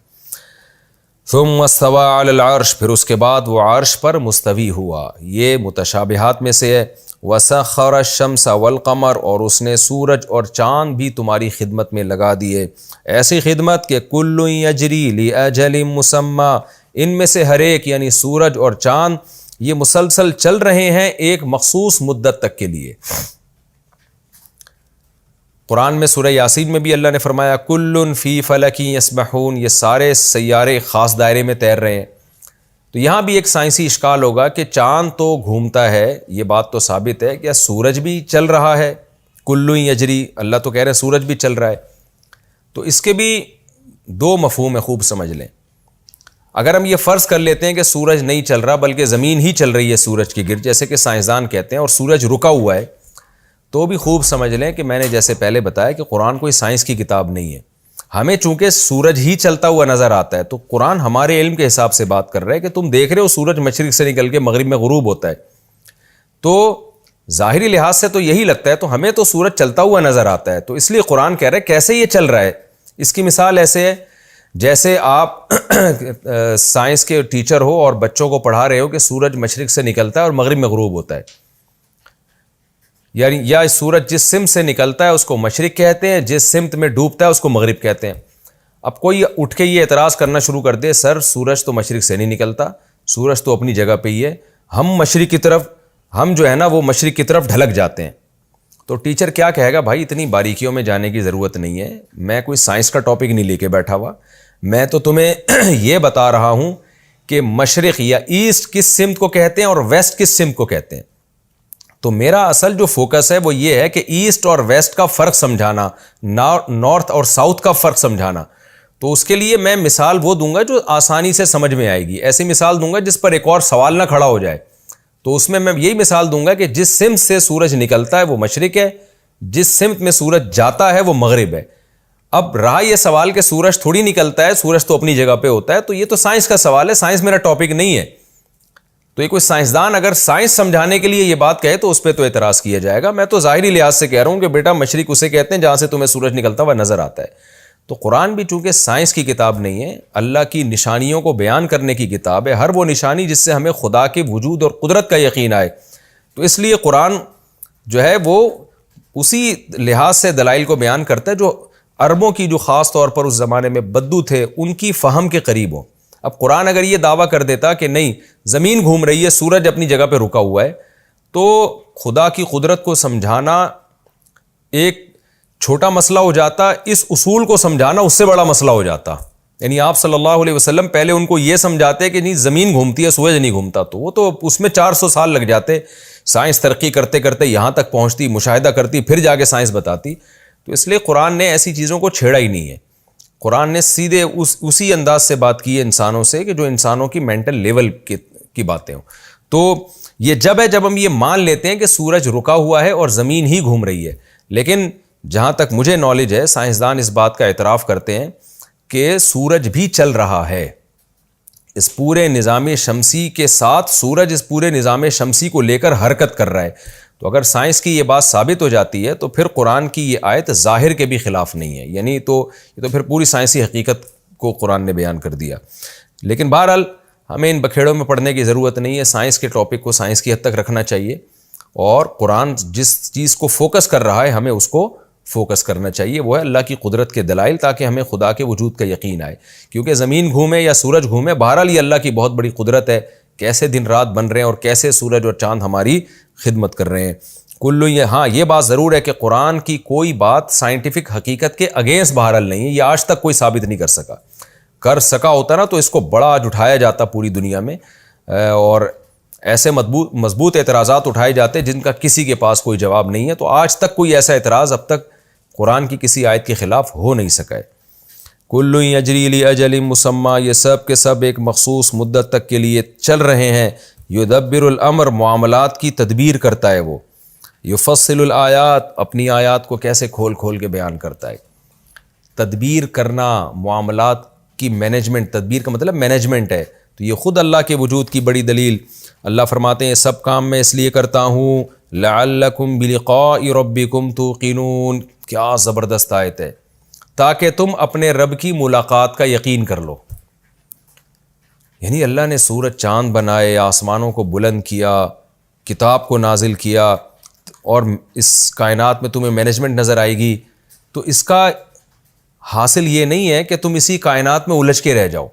ثم استوى علی العرش، پھر اس کے بعد وہ عرش پر مستوی ہوا۔ یہ متشابہات میں سے ہے۔ وسخر الشمس والقمر، اور اس نے سورج اور چاند بھی تمہاری خدمت میں لگا دیے، ایسی خدمت کہ کل یجری لاجل مسمی، ان میں سے ہر ایک یعنی سورج اور چاند یہ مسلسل چل رہے ہیں ایک مخصوص مدت تک کے لیے۔ قرآن میں سورہ یاسین میں بھی اللہ نے فرمایا کل فی فلک یسبحون، یہ سارے سیارے خاص دائرے میں تیر رہے ہیں۔ تو یہاں بھی ایک سائنسی اشکال ہوگا کہ چاند تو گھومتا ہے، یہ بات تو ثابت ہے، کیا سورج بھی چل رہا ہے؟ کل یجری، اللہ تو کہہ رہے ہیں سورج بھی چل رہا ہے۔ تو اس کے بھی 2 مفہوم ہے، خوب سمجھ لیں۔ اگر ہم یہ فرض کر لیتے ہیں کہ سورج نہیں چل رہا بلکہ زمین ہی چل رہی ہے سورج کے گرد، جیسے کہ سائنسدان کہتے ہیں، اور سورج رکا ہوا ہے، تو بھی خوب سمجھ لیں کہ میں نے جیسے پہلے بتایا کہ قرآن کوئی سائنس کی کتاب نہیں ہے۔ ہمیں چونکہ سورج ہی چلتا ہوا نظر آتا ہے، تو قرآن ہمارے علم کے حساب سے بات کر رہا ہے کہ تم دیکھ رہے ہو سورج مشرق سے نکل کے مغرب میں غروب ہوتا ہے، تو ظاہری لحاظ سے تو یہی لگتا ہے، تو ہمیں تو سورج چلتا ہوا نظر آتا ہے، تو اس لیے قرآن کہہ رہا ہے کیسے یہ چل رہا ہے۔ اس کی مثال ایسے ہے جیسے آپ سائنس کے ٹیچر ہو اور بچوں کو پڑھا رہے ہو کہ سورج مشرق سے نکلتا ہے اور مغرب میں غروب ہوتا ہے، یعنی یا سورج جس سمت سے نکلتا ہے اس کو مشرق کہتے ہیں، جس سمت میں ڈوبتا ہے اس کو مغرب کہتے ہیں۔ اب کوئی اٹھ کے یہ اعتراض کرنا شروع کر دے، سر سورج تو مشرق سے نہیں نکلتا، سورج تو اپنی جگہ پہ ہی ہے، ہم مشرق کی طرف، ہم جو ہے نا وہ مشرق کی طرف ڈھلک جاتے ہیں۔ تو ٹیچر کیا کہے گا، بھائی اتنی باریکیوں میں جانے کی ضرورت نہیں ہے، میں کوئی سائنس کا ٹاپک نہیں لے کے بیٹھا ہوا، میں تو تمہیں یہ بتا رہا ہوں کہ مشرق یا ایسٹ کس سمت کو کہتے ہیں اور ویسٹ کس سمت کو کہتے ہیں۔ تو میرا اصل جو فوکس ہے وہ یہ ہے کہ ایسٹ اور ویسٹ کا فرق سمجھانا، نارتھ اور ساؤتھ کا فرق سمجھانا۔ تو اس کے لیے میں مثال وہ دوں گا جو آسانی سے سمجھ میں آئے گی، ایسی مثال دوں گا جس پر ایک اور سوال نہ کھڑا ہو جائے۔ تو اس میں یہی مثال دوں گا کہ جس سمت سے سورج نکلتا ہے وہ مشرق ہے، جس سمت میں سورج جاتا ہے وہ مغرب ہے۔ اب رہا یہ سوال کہ سورج تھوڑی نکلتا ہے، سورج تو اپنی جگہ پہ ہوتا ہے، تو یہ تو سائنس کا سوال ہے، سائنس میرا ٹاپک نہیں ہے۔ تو یہ کوئی سائنسدان اگر سائنس سمجھانے کے لیے یہ بات کہے تو اس پہ تو اعتراض کیا جائے گا۔ میں تو ظاہری لحاظ سے کہہ رہا ہوں کہ بیٹا مشرق اسے کہتے ہیں جہاں سے تمہیں سورج نکلتا ہوا نظر آتا ہے۔ تو قرآن بھی چونکہ سائنس کی کتاب نہیں ہے، اللہ کی نشانیوں کو بیان کرنے کی کتاب ہے، ہر وہ نشانی جس سے ہمیں خدا کے وجود اور قدرت کا یقین آئے، تو اس لیے قرآن جو ہے وہ اسی لحاظ سے دلائل کو بیان کرتا ہے جو عربوں کی، جو خاص طور پر اس زمانے میں بدو تھے، ان کی فہم کے قریب ہوں۔ اب قرآن اگر یہ دعویٰ کر دیتا کہ نہیں زمین گھوم رہی ہے، سورج اپنی جگہ پہ رکا ہوا ہے، تو خدا کی قدرت کو سمجھانا ایک چھوٹا مسئلہ ہو جاتا، اس اصول کو سمجھانا اس سے بڑا مسئلہ ہو جاتا۔ یعنی آپ صلی اللہ علیہ وسلم پہلے ان کو یہ سمجھاتے کہ نہیں زمین گھومتی ہے سورج نہیں گھومتا، تو وہ تو اس میں 400 سال لگ جاتے، سائنس ترقی کرتے کرتے یہاں تک پہنچتی، مشاہدہ کرتی، پھر جا کے سائنس بتاتی۔ تو اس لیے قرآن نے ایسی چیزوں کو چھیڑا ہی نہیں ہے، قرآن نے سیدھے اسی انداز سے بات کی ہے انسانوں سے کہ جو انسانوں کی مینٹل لیول کی باتیں ہوں۔ تو یہ جب ہے جب ہم یہ مان لیتے ہیں کہ سورج رکا ہوا ہے اور زمین ہی گھوم رہی ہے. لیکن جہاں تک مجھے نالج ہے سائنسدان اس بات کا اعتراف کرتے ہیں کہ سورج بھی چل رہا ہے. اس پورے نظام شمسی کے ساتھ سورج اس پورے نظام شمسی کو لے کر حرکت کر رہا ہے. تو اگر سائنس کی یہ بات ثابت ہو جاتی ہے تو پھر قرآن کی یہ آیت ظاہر کے بھی خلاف نہیں ہے. یعنی یہ تو پھر پوری سائنسی حقیقت کو قرآن نے بیان کر دیا. لیکن بہرحال ہمیں ان بکھیڑوں میں پڑھنے کی ضرورت نہیں ہے. سائنس کے ٹاپک کو سائنس کی حد تک رکھنا چاہیے اور قرآن جس چیز کو فوکس کر رہا ہے ہمیں اس کو فوکس کرنا چاہیے. وہ ہے اللہ کی قدرت کے دلائل تاکہ ہمیں خدا کے وجود کا یقین آئے. کیونکہ زمین گھومے یا سورج گھومے بہرحال یہ اللہ کی بہت بڑی قدرت ہے. کیسے دن رات بن رہے ہیں اور کیسے سورج اور چاند ہماری خدمت کر رہے ہیں. ہاں یہ بات ضرور ہے کہ قرآن کی کوئی بات سائنٹیفک حقیقت کے اگینسٹ بہرحال نہیں ہے. یہ آج تک کوئی ثابت نہیں کر سکا ہوتا نا تو اس کو بڑا آج اٹھایا جاتا پوری دنیا میں اور ایسے مضبوط اعتراضات اٹھائے جاتے جن کا کسی کے پاس کوئی جواب نہیں ہے. تو آج تک کوئی ایسا اعتراض اب تک قرآن کی کسی آیت کے خلاف ہو نہیں سکا ہے. کل یجری لاجل مسمى، یہ سب کے سب ایک مخصوص مدت تک کے لیے چل رہے ہیں. یدبر الامر، معاملات کی تدبیر کرتا ہے وہ. یفصل الآیات، اپنی آیات کو کیسے کھول کھول کے بیان کرتا ہے. تدبیر کرنا، معاملات کی مینجمنٹ، تدبیر کا مطلب مینجمنٹ ہے. تو یہ خود اللہ کے وجود کی بڑی دلیل. اللہ فرماتے ہیں یہ سب کام میں اس لیے کرتا ہوں لعلکم بلقاء ربکم توقنون. کیا زبردست آیت ہے. تاکہ تم اپنے رب کی ملاقات کا یقین کر لو. یعنی اللہ نے سورج چاند بنائے، آسمانوں کو بلند کیا، کتاب کو نازل کیا اور اس کائنات میں تمہیں مینجمنٹ نظر آئے گی. تو اس کا حاصل یہ نہیں ہے کہ تم اسی کائنات میں الجھ کے رہ جاؤ،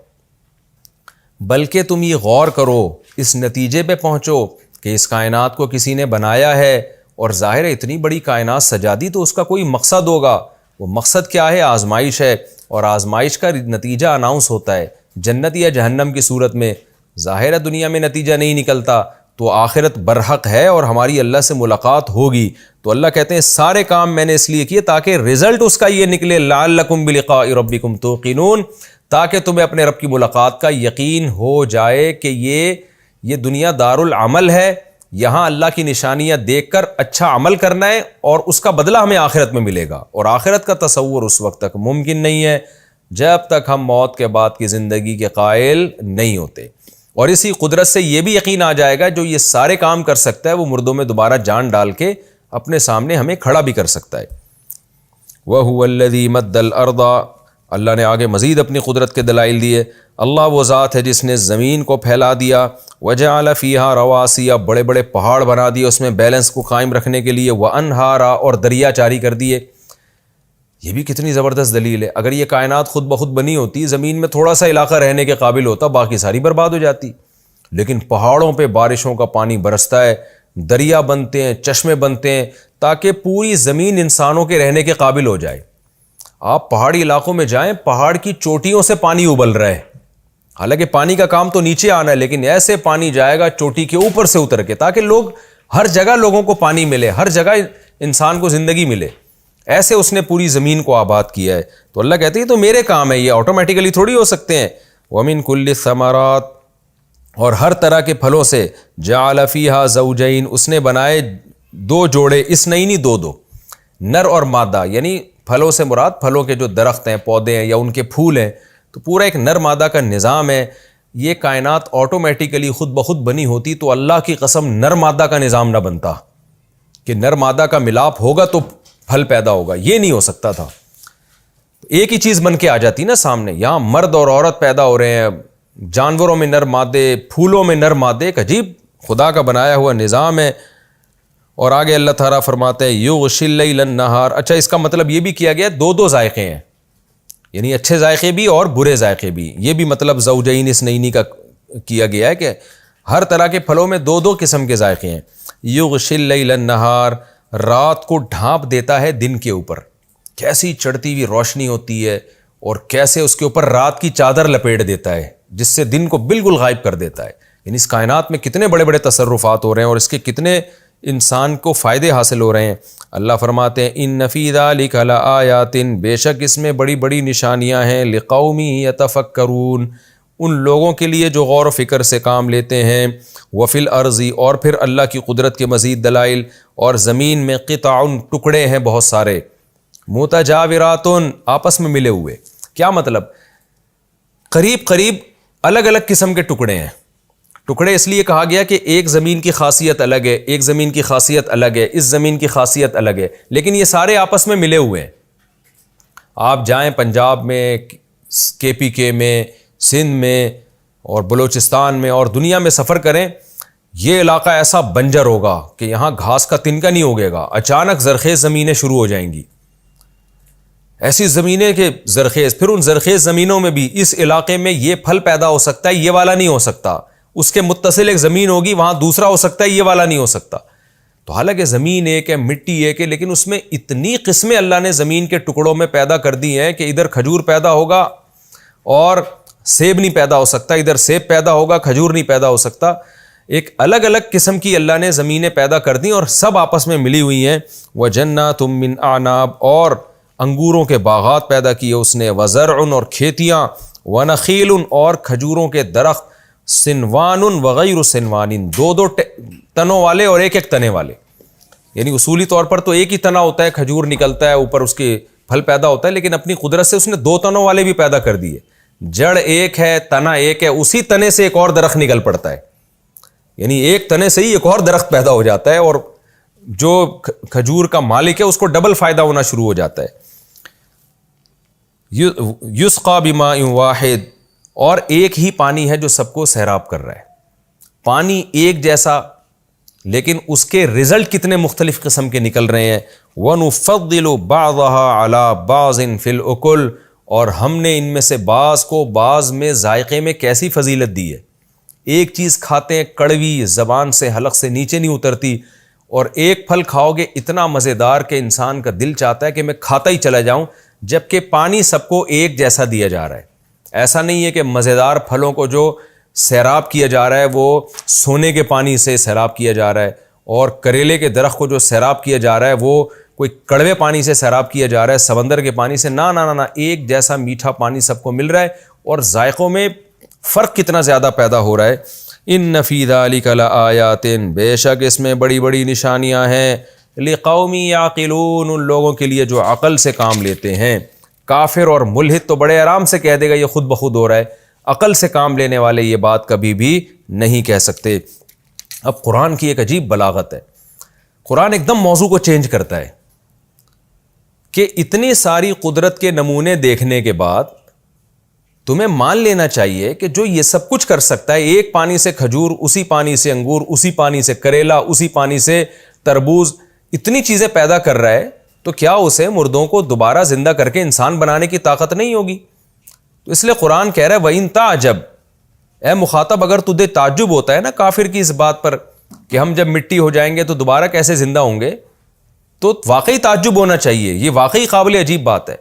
بلکہ تم یہ غور کرو، اس نتیجے پہ پہنچو کہ اس کائنات کو کسی نے بنایا ہے اور ظاہر ہے اتنی بڑی کائنات سجا دی تو اس کا کوئی مقصد ہوگا. وہ مقصد کیا ہے؟ آزمائش ہے، اور آزمائش کا نتیجہ اناؤنس ہوتا ہے جنت یا جہنم کی صورت میں. ظاہر ہے دنیا میں نتیجہ نہیں نکلتا تو آخرت برحق ہے اور ہماری اللہ سے ملاقات ہوگی. تو اللہ کہتے ہیں سارے کام میں نے اس لیے کیے تاکہ رزلٹ اس کا یہ نکلے لعلکم بلقاء ربکم توقنون، تاکہ تمہیں اپنے رب کی ملاقات کا یقین ہو جائے کہ یہ دنیا دار العمل ہے. یہاں اللہ کی نشانیاں دیکھ کر اچھا عمل کرنا ہے اور اس کا بدلہ ہمیں آخرت میں ملے گا. اور آخرت کا تصور اس وقت تک ممکن نہیں ہے جب تک ہم موت کے بعد کی زندگی کے قائل نہیں ہوتے. اور اسی قدرت سے یہ بھی یقین آ جائے گا جو یہ سارے کام کر سکتا ہے وہ مردوں میں دوبارہ جان ڈال کے اپنے سامنے ہمیں کھڑا بھی کر سکتا ہے. وَهُوَ الَّذِي مَدَّ الْأَرْضَ، اللہ نے آگے مزید اپنی قدرت کے دلائل دیے. اللہ وہ ذات ہے جس نے زمین کو پھیلا دیا. وَجَعَلَ فِيهَا رَوَاسِيَ، بڑے بڑے پہاڑ بنا دیے اس میں بیلنس کو قائم رکھنے کے لیے. وَأَنْهَارًا، اور دریا جاری کر دیے. یہ بھی کتنی زبردست دلیل ہے. اگر یہ کائنات خود بخود بنی ہوتی، زمین میں تھوڑا سا علاقہ رہنے کے قابل ہوتا، باقی ساری برباد ہو جاتی. لیکن پہاڑوں پہ بارشوں کا پانی برستا ہے، دریا بنتے ہیں، چشمے بنتے ہیں تاکہ پوری زمین انسانوں کے رہنے کے قابل ہو جائے. آپ پہاڑی علاقوں میں جائیں، پہاڑ کی چوٹیوں سے پانی ابل رہا ہے. حالانکہ پانی کا کام تو نیچے آنا ہے، لیکن ایسے پانی جائے گا چوٹی کے اوپر سے اتر کے تاکہ لوگ ہر جگہ لوگوں کو پانی ملے، ہر جگہ انسان کو زندگی ملے. ایسے اس نے پوری زمین کو آباد کیا ہے. تو اللہ کہتے ہیں تو میرے کام ہے، یہ آٹومیٹیکلی تھوڑی ہو سکتے ہیں. وَمِن كُلِّ الثَّمَرَاتِ، اور ہر طرح کے پھلوں سے. جَعَلَ فِيهَا زَوْجَيْنِ، اس نے بنائے دو جوڑے، اثنین دو، نر اور مادہ. یعنی پھلوں سے مراد پھلوں کے جو درخت ہیں، پودے ہیں یا ان کے پھول ہیں، تو پورا ایک نر مادہ کا نظام ہے. یہ کائنات آٹومیٹیکلی خود بخود بنی ہوتی تو اللہ کی قسم نر مادہ کا نظام نہ بنتا کہ نر مادہ کا ملاپ ہوگا تو پھل پیدا ہوگا. یہ نہیں ہو سکتا تھا. ایک ہی چیز بن کے آ جاتی نا سامنے. یہاں مرد اور عورت پیدا ہو رہے ہیں، جانوروں میں نر مادے، پھولوں میں نر مادے. ایک عجیب خدا کا بنایا ہوا نظام ہے. اور آگے اللہ تعالیٰ فرماتے ہیں یغشی اللیل النہار. اچھا، اس کا مطلب یہ بھی کیا گیا دو ذائقے ہیں، یعنی اچھے ذائقے بھی اور برے ذائقے بھی. یہ بھی مطلب زوجین اثنین کا کیا گیا ہے کہ ہر طرح کے پھلوں میں دو قسم کے ذائقے ہیں. یغشی اللیل النہار، رات کو ڈھانپ دیتا ہے دن کے اوپر. کیسی چڑھتی ہوئی روشنی ہوتی ہے اور کیسے اس کے اوپر رات کی چادر لپیٹ دیتا ہے جس سے دن کو بالکل غائب کر دیتا ہے. یعنی اس کائنات میں کتنے بڑے بڑے تصرفات ہو رہے ہیں اور اس کے کتنے انسان کو فائدے حاصل ہو رہے ہیں. اللہ فرماتے ہیں ان فی ذلک لآیات، بے شک اس میں بڑی بڑی نشانیاں ہیں. لقوم یتفکرون، ان لوگوں کے لیے جو غور و فکر سے کام لیتے ہیں. وفی الارض، اور پھر اللہ کی قدرت کے مزید دلائل، اور زمین میں قطع، ٹکڑے ہیں بہت سارے، متجاورات، آپس میں ملے ہوئے. کیا مطلب؟ قریب قریب الگ الگ قسم کے ٹکڑے ہیں. ٹکڑے اس لیے کہا گیا کہ ایک زمین کی خاصیت الگ ہے، ایک زمین کی خاصیت الگ ہے، اس زمین کی خاصیت الگ ہے، لیکن یہ سارے آپس میں ملے ہوئے ہیں. آپ جائیں پنجاب میں، KPK میں، سندھ میں اور بلوچستان میں اور دنیا میں سفر کریں، یہ علاقہ ایسا بنجر ہوگا کہ یہاں گھاس کا تنکا نہیں اگے گا. اچانک زرخیز زمینیں شروع ہو جائیں گی، ایسی زمینیں کہ زرخیز. پھر ان زرخیز زمینوں میں بھی اس علاقے میں یہ پھل پیدا ہو سکتا ہے، یہ والا نہیں ہو سکتا. اس کے متصل ایک زمین ہوگی، وہاں دوسرا ہو سکتا ہے، یہ والا نہیں ہو سکتا. تو حالانکہ زمین ایک ہے، مٹی ایک ہے، لیکن اس میں اتنی قسمیں اللہ نے زمین کے ٹکڑوں میں پیدا کر دی ہیں کہ ادھر کھجور پیدا ہوگا اور سیب نہیں پیدا ہو سکتا، ادھر سیب پیدا ہوگا، کھجور نہیں پیدا ہو سکتا. ایک الگ الگ قسم کی اللہ نے زمینیں پیدا کر دی اور سب آپس میں ملی ہوئی ہیں. وَجَنَّاتٌ مِّنْ أَعْنَابٍ، اور انگوروں کے باغات پیدا کیے اس نے. وَزَرْعٌ، اور کھیتیاں. وَنَخِيلٌ، اور کھجوروں کے درخت. سنوان وغیر سنوان، دو دو تنوں والے اور ایک ایک تنے والے. یعنی اصولی طور پر تو ایک ہی تنا ہوتا ہے، کھجور نکلتا ہے اوپر، اس کے پھل پیدا ہوتا ہے، لیکن اپنی قدرت سے اس نے دو تنوں والے بھی پیدا کر دیے. جڑ ایک ہے، تنا ایک ہے، اسی تنے سے ایک اور درخت نکل پڑتا ہے. یعنی ایک تنے سے ہی ایک اور درخت پیدا ہو جاتا ہے، اور جو کھجور کا مالک ہے اس کو ڈبل فائدہ ہونا شروع ہو جاتا ہے. یسقى بماء واحد، اور ایک ہی پانی ہے جو سب کو سیراب کر رہا ہے. پانی ایک جیسا، لیکن اس کے رزلٹ کتنے مختلف قسم کے نکل رہے ہیں. وَنُفَضِّلُ بَعْضَهَا عَلَى بَعْضٍ فِي الْأُكُلِ، اور ہم نے ان میں سے بعض کو بعض میں ذائقے میں کیسی فضیلت دی ہے. ایک چیز کھاتے ہیں کڑوی، زبان سے حلق سے نیچے نہیں اترتی، اور ایک پھل کھاؤ گے اتنا مزیدار کہ انسان کا دل چاہتا ہے کہ میں کھاتا ہی چلا جاؤں. جبکہ پانی سب کو ایک جیسا دیا جا رہا ہے. ایسا نہیں ہے کہ مزیدار پھلوں کو جو سیراب کیا جا رہا ہے وہ سونے کے پانی سے سیراب کیا جا رہا ہے، اور کریلے کے درخت کو جو سیراب کیا جا رہا ہے وہ کوئی کڑوے پانی سے سیراب کیا جا رہا ہے، سمندر کے پانی سے. نہ نہ نہ، ایک جیسا میٹھا پانی سب کو مل رہا ہے، اور ذائقوں میں فرق کتنا زیادہ پیدا ہو رہا ہے. ان فی ذلک لآیات، بے شک اس میں بڑی بڑی نشانیاں ہیں. لقوم یعقلون، ان لوگوں کے لیے جو عقل سے کام لیتے ہیں. کافر اور ملحد تو بڑے آرام سے کہہ دے گا یہ خود بخود ہو رہا ہے، عقل سے کام لینے والے یہ بات کبھی بھی نہیں کہہ سکتے. اب قرآن کی ایک عجیب بلاغت ہے. قرآن ایک دم موضوع کو چینج کرتا ہے کہ اتنی ساری قدرت کے نمونے دیکھنے کے بعد تمہیں مان لینا چاہیے کہ جو یہ سب کچھ کر سکتا ہے، ایک پانی سے کھجور، اسی پانی سے انگور، اسی پانی سے کریلا، اسی پانی سے تربوز، اتنی چیزیں پیدا کر رہا ہے، تو کیا اسے مردوں کو دوبارہ زندہ کر کے انسان بنانے کی طاقت نہیں ہوگی؟ تو اس لیے قرآن کہہ رہا ہے وَإِن تَعْجَبْ، اے مخاطب اگر تجھے تعجب ہوتا ہے نا کافر کی اس بات پر کہ ہم جب مٹی ہو جائیں گے تو دوبارہ کیسے زندہ ہوں گے، تو واقعی تعجب ہونا چاہیے. یہ واقعی قابل عجیب بات ہے.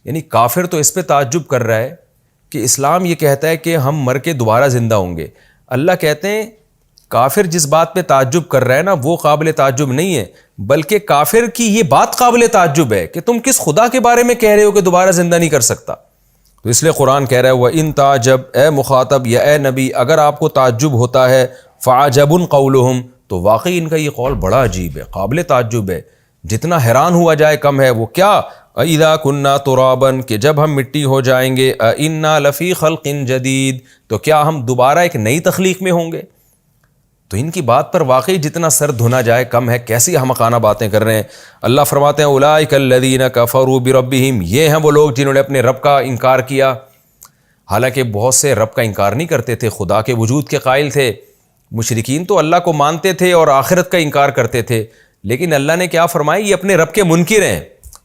یعنی کافر تو اس پہ تعجب کر رہا ہے کہ اسلام یہ کہتا ہے کہ ہم مر کے دوبارہ زندہ ہوں گے. اللہ کہتے ہیں کافر جس بات پہ تعجب کر رہا ہے نا وہ قابل تعجب نہیں ہے، بلکہ کافر کی یہ بات قابل تعجب ہے کہ تم کس خدا کے بارے میں کہہ رہے ہو کہ دوبارہ زندہ نہیں کر سکتا. تو اس لیے قرآن کہہ رہا ہے وَإِن تَعْجَبْ، اے مخاطب یا اے نبی اگر آپ کو تعجب ہوتا ہے، فَعَجَبٌ قَوْلُهُمْ، تو واقعی ان کا یہ قول بڑا عجیب ہے، قابل تعجب ہے، جتنا حیران ہوا جائے کم ہے. وہ کیا؟ اِذَا كُنَّا تُرَابًا، کہ جب ہم مٹی ہو جائیں گے، اِنَّا لَفِي خَلْقٍ جَدِيدٍ، تو کیا ہم دوبارہ ایک نئی تخلیق میں ہوں گے. تو ان کی بات پر واقعی جتنا سر دھنا جائے کم ہے. کیسی احمقانہ باتیں کر رہے ہیں. اللہ فرماتے ہیں اولئک الذین کفروا بربہم، یہ ہیں وہ لوگ جنہوں نے اپنے رب کا انکار کیا. حالانکہ بہت سے رب کا انکار نہیں کرتے تھے، خدا کے وجود کے قائل تھے. مشرکین تو اللہ کو مانتے تھے اور آخرت کا انکار کرتے تھے، لیکن اللہ نے کیا فرمایا، یہ اپنے رب کے منکر ہیں،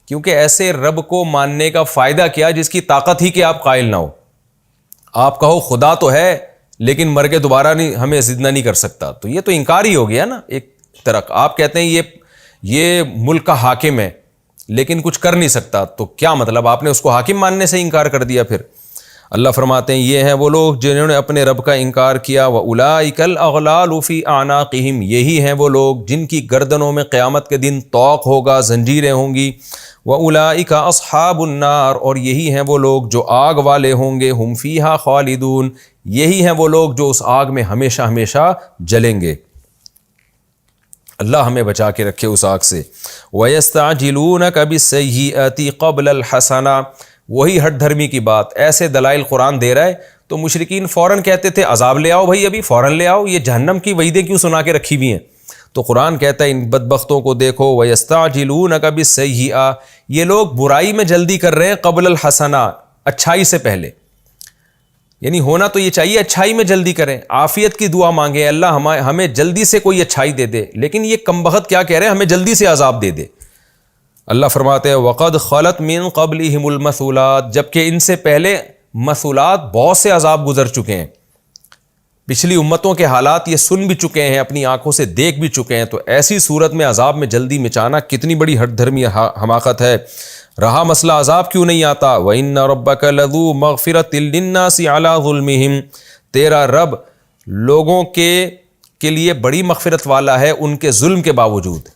کیونکہ ایسے رب کو ماننے کا فائدہ کیا جس کی طاقت ہی کہ آپ قائل نہ ہو. آپ کہو خدا تو ہے لیکن مر کے دوبارہ نہیں ہمیں زندہ نہیں کر سکتا، تو یہ تو انکار ہی ہو گیا نا. ایک طرح آپ کہتے ہیں یہ ملک کا حاکم ہے لیکن کچھ کر نہیں سکتا، تو کیا مطلب آپ نے اس کو حاکم ماننے سے انکار کر دیا. پھر اللہ فرماتے ہیں یہ ہیں وہ لوگ جنہوں نے اپنے رب کا انکار کیا، وَأُولَٰئِكَ الْأَغْلَالُ فِي أَعْنَاقِهِمْ، یہی ہیں وہ لوگ جن کی گردنوں میں قیامت کے دن طوق ہوگا، زنجیریں ہوں گی، وَأُولَٰئِكَ أَصْحَابُ النَّارِ، اور یہی ہیں وہ لوگ جو آگ والے ہوں گے، هُمْ فِيهَا خَالِدُونَ، یہی ہیں وہ لوگ جو اس آگ میں ہمیشہ ہمیشہ جلیں گے۔ اللہ ہمیں بچا کے رکھے اس آگ سے۔ وَيَسْتَعْجِلُونَكَ بِالسَّيِّئَةِ قَبْلَ الْحَسَنَةِ، وہی ہٹ دھرمی کی بات، ایسے دلائل قرآن دے رہا ہے تو مشرکین فوراً کہتے تھے عذاب لے آؤ بھائی، ابھی فوراً لے آؤ، یہ جہنم کی وعیدیں کیوں سنا کے رکھی ہوئی ہیں؟ تو قرآن کہتا ہے ان بدبختوں کو دیکھو، وَيَسْتَعْجِلُونَكَ بِالسَّيِّئَةِ، یہ لوگ برائی میں جلدی کر رہے ہیں، قبل الحسنہ، اچھائی سے پہلے، یعنی ہونا تو یہ چاہیے اچھائی میں جلدی کریں، عافیت کی دعا مانگیں، اللہ ہمیں جلدی سے کوئی اچھائی دے دے، لیکن یہ کم بخت کیا کہہ رہے ہیں، ہمیں جلدی سے عذاب دے دے۔ اللہ فرماتے ہیں وَقَدْ خَلَتْ مِن قَبْلِهِمُ الْمَثُولَاتُ، جبکہ ان سے پہلے مثولات بہت سے عذاب گزر چکے ہیں، پچھلی امتوں کے حالات یہ سن بھی چکے ہیں، اپنی آنکھوں سے دیکھ بھی چکے ہیں، تو ایسی صورت میں عذاب میں جلدی مچانا کتنی بڑی ہٹ دھرمی حماقت ہے۔ رہا مسئلہ عذاب کیوں نہیں آتا، وَإِنَّ رَبَّكَ لَذُو مَغْفِرَةٍ لِلنَّاسِ عَلَىٰ ظُلْمِهِمْ، تیرا رب لوگوں کے لیے بڑی مغفرت والا ہے ان کے ظلم کے باوجود،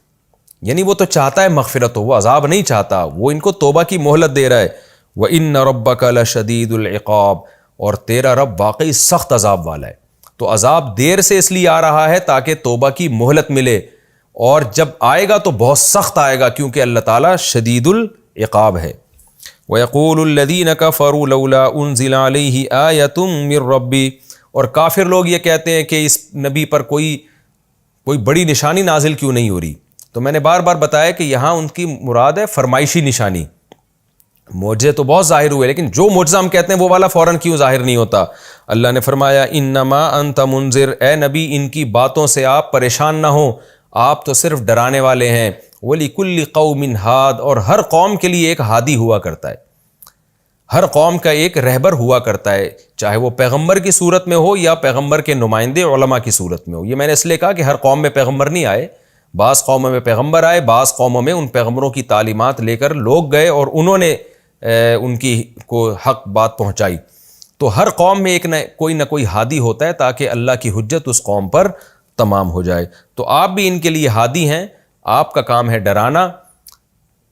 یعنی وہ تو چاہتا ہے مغفرت ہو، وہ عذاب نہیں چاہتا، وہ ان کو توبہ کی مہلت دے رہا ہے۔ وَإِنَّ رَبَّكَ لَشَدِيدُ الْعِقَابِ، اور تیرا رب واقعی سخت عذاب والا ہے۔ تو عذاب دیر سے اس لیے آ رہا ہے تاکہ توبہ کی مہلت ملے، اور جب آئے گا تو بہت سخت آئے گا، کیونکہ اللہ تعالیٰ شدید العقاب ہے۔ وَيَقُولُ الَّذِينَ كَفَرُوا لَوْلَا أُنزِلَ عَلَيْهِ آيَةٌ مِّن رَّبِّهِ، اور کافر لوگ یہ کہتے ہیں کہ اس نبی پر کوئی بڑی نشانی نازل کیوں نہیں ہو رہی۔ تو میں نے بار بار بتایا کہ یہاں ان کی مراد ہے فرمائشی نشانی، معجزے تو بہت ظاہر ہوئے، لیکن جو معجزہ ہم کہتے ہیں وہ والا فوراً کیوں ظاہر نہیں ہوتا؟ اللہ نے فرمایا انما انت منذر، اے نبی ان کی باتوں سے آپ پریشان نہ ہوں، آپ تو صرف ڈرانے والے ہیں۔ وَلِكُلِّ قَوْمٍ ہاد، اور ہر قوم کے لیے ایک ہادی ہوا کرتا ہے، ہر قوم کا ایک رہبر ہوا کرتا ہے، چاہے وہ پیغمبر کی صورت میں ہو یا پیغمبر کے نمائندے علماء کی صورت میں ہو۔ یہ میں نے اس لیے کہا کہ ہر قوم میں پیغمبر نہیں آئے، بعض قوموں میں پیغمبر آئے، بعض قوموں میں ان پیغمبروں کی تعلیمات لے کر لوگ گئے اور انہوں نے ان کی کو حق بات پہنچائی۔ تو ہر قوم میں ایک نہ کوئی ہادی ہوتا ہے تاکہ اللہ کی حجت اس قوم پر تمام ہو جائے۔ تو آپ بھی ان کے لیے ہادی ہیں، آپ کا کام ہے ڈرانا،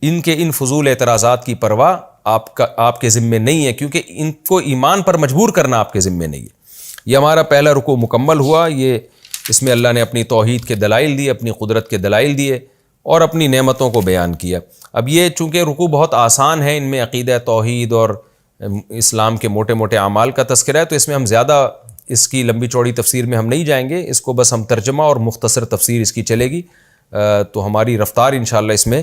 ان کے ان فضول اعتراضات کی پرواہ آپ کے ذمے نہیں ہے، کیونکہ ان کو ایمان پر مجبور کرنا آپ کے ذمے نہیں ہے۔ یہ ہمارا پہلا رکوع مکمل ہوا، اس میں اللہ نے اپنی توحید کے دلائل دیے، اپنی قدرت کے دلائل دیے اور اپنی نعمتوں کو بیان کیا۔ اب یہ چونکہ رکوع بہت آسان ہے، ان میں عقیدہ توحید اور اسلام کے موٹے موٹے اعمال کا تذکرہ ہے، تو اس میں ہم زیادہ اس کی لمبی چوڑی تفسیر میں ہم نہیں جائیں گے، اس کو بس ہم ترجمہ اور مختصر تفسیر اس کی چلے گی، تو ہماری رفتار انشاءاللہ اس میں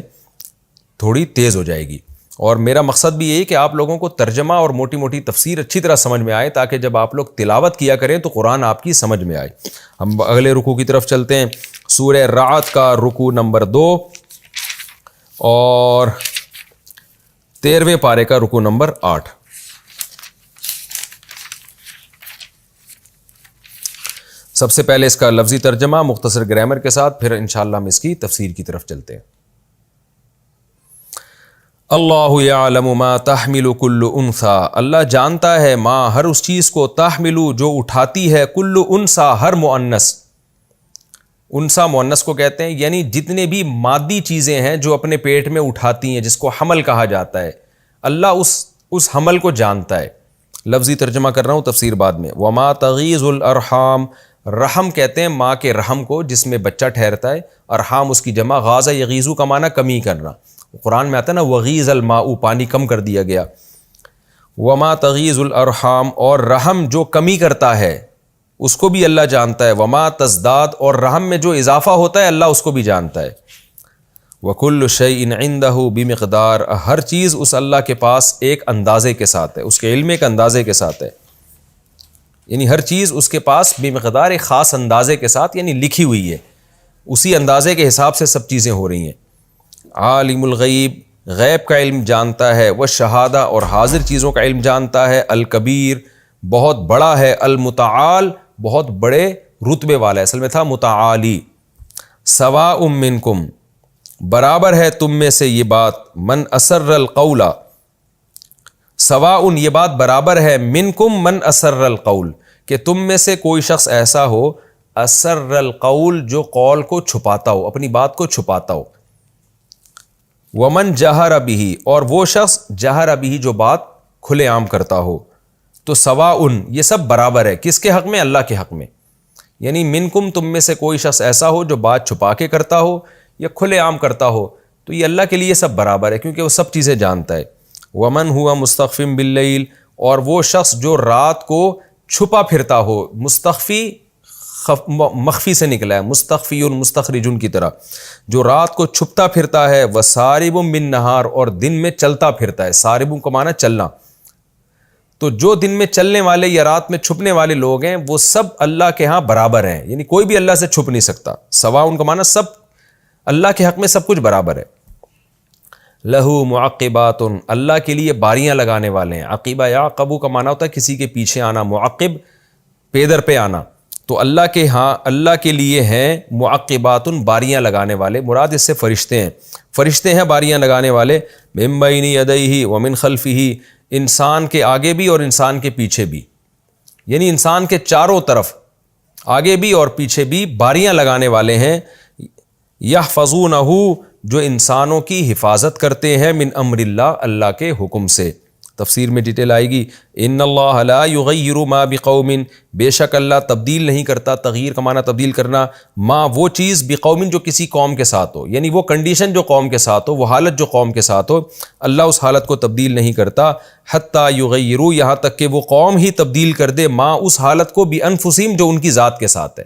تھوڑی تیز ہو جائے گی۔ اور میرا مقصد بھی یہی کہ آپ لوگوں کو ترجمہ اور موٹی موٹی تفسیر اچھی طرح سمجھ میں آئے، تاکہ جب آپ لوگ تلاوت کیا کریں تو قرآن آپ کی سمجھ میں آئے۔ ہم اگلے رکوع کی طرف چلتے ہیں، سورہ رعد کا رکوع نمبر 2 اور 13ویں پارے کا رکوع نمبر 8۔ سب سے پہلے اس کا لفظی ترجمہ مختصر گرامر کے ساتھ، پھر انشاءاللہ ہم اس کی تفسیر کی طرف چلتے ہیں۔ اللہ یعلم ما تحمل کل انثی، اللہ جانتا ہے ما ہر اس چیز کو، تحمل جو اٹھاتی ہے، کل انثی ہر مؤنث، انثی مؤنث کو کہتے ہیں، یعنی جتنے بھی مادی چیزیں ہیں جو اپنے پیٹ میں اٹھاتی ہیں، جس کو حمل کہا جاتا ہے، اللہ اس حمل کو جانتا ہے۔ لفظی ترجمہ کر رہا ہوں، تفسیر بعد میں۔ وما تغیض الارحام، رحم کہتے ہیں ماں کے رحم کو جس میں بچہ ٹھہرتا ہے، ارحام اس کی جمع، غاض یغیظ کا معنی کمی کرنا، قرآن میں آتا ہے نا وغیظ الماء، پانی کم کر دیا گیا۔ وما تغیض الارحام، اور رحم جو کمی کرتا ہے اس کو بھی اللہ جانتا ہے۔ وما تزداد، اور رحم میں جو اضافہ ہوتا ہے اللہ اس کو بھی جانتا ہے۔ وکل شیء عندہ بمقدار، ہر چیز اس اللہ کے پاس ایک اندازے کے ساتھ ہے، اس کے علم ایک اندازے کے ساتھ ہے، یعنی ہر چیز اس کے پاس بمقدار ایک خاص اندازے کے ساتھ یعنی لکھی ہوئی ہے، اسی اندازے کے حساب سے سب چیزیں ہو رہی ہیں۔ عالم الغیب، غیب کا علم جانتا ہے، والشہادہ، اور حاضر چیزوں کا علم جانتا ہے، الکبیر، بہت بڑا ہے، المتعال، بہت بڑے رتبے والا ہے، اصل میں تھا متعالی۔ سواء منکم، برابر ہے تم میں سے یہ بات، من اسر القول، سواء یہ بات برابر ہے، منکم من اسر القول کہ تم میں سے کوئی شخص ایسا ہو، اسر القول جو قول کو چھپاتا ہو، اپنی بات کو چھپاتا ہو، ومن جہر بہ اور وہ شخص جہر بہ جو بات کھلے عام کرتا ہو. تو سواء یہ سب برابر ہے، کس کے حق میں؟ اللہ کے حق میں. یعنی منکم تم میں سے کوئی شخص ایسا ہو جو بات چھپا کے کرتا ہو یا کھلے عام کرتا ہو، تو یہ اللہ کے لیے سب برابر ہے کیونکہ وہ سب چیزیں جانتا ہے. ومن ہوا مستخفٍ باللیل اور وہ شخص جو رات کو چھپا پھرتا ہو، مستخفی مخفی سے نکلا ہے، مستخفی مستخرج کی طرح، جو رات کو چھپتا پھرتا ہے، وسارب بالنہار اور دن میں چلتا پھرتا ہے. سارب کا معنی چلنا. تو جو دن میں چلنے والے یا رات میں چھپنے والے لوگ ہیں وہ سب اللہ کے ہاں برابر ہیں، یعنی کوئی بھی اللہ سے چھپ نہیں سکتا. سواء کا معنی سب اللہ کے حق میں سب کچھ برابر ہے. لہو معقبات اللہ کے لیے باریاں لگانے والے ہیں. عقیبہ یا قبو کا معنی ہوتا ہے کسی کے پیچھے آنا، معقب پیدر پہ آنا. تو اللہ کے ہاں اللہ کے لیے ہیں معقبات باریاں لگانے والے، مراد اس سے فرشتے ہیں. فرشتے ہیں باریاں لگانے والے. من بین یدیہ ومن خلفہ انسان کے آگے بھی اور انسان کے پیچھے بھی، یعنی انسان کے چاروں طرف آگے بھی اور پیچھے بھی باریاں لگانے والے ہیں. یحفظونہ جو انسانوں کی حفاظت کرتے ہیں، من امر اللہ اللہ کے حکم سے. تفسیر میں ڈیٹیل آئے گی. ان اللہ لا یغیر ما بقوم بے شک اللہ تبدیل نہیں کرتا، تغییر کا معنی تبدیل کرنا، ما وہ چیز بقوم جو کسی قوم کے ساتھ ہو، یعنی وہ کنڈیشن جو قوم کے ساتھ ہو، وہ حالت جو قوم کے ساتھ ہو، اللہ اس حالت کو تبدیل نہیں کرتا. حتی یغیروا یہاں تک کہ وہ قوم ہی تبدیل کر دے، ما اس حالت کو بانفسہم جو ان کی ذات کے ساتھ ہے.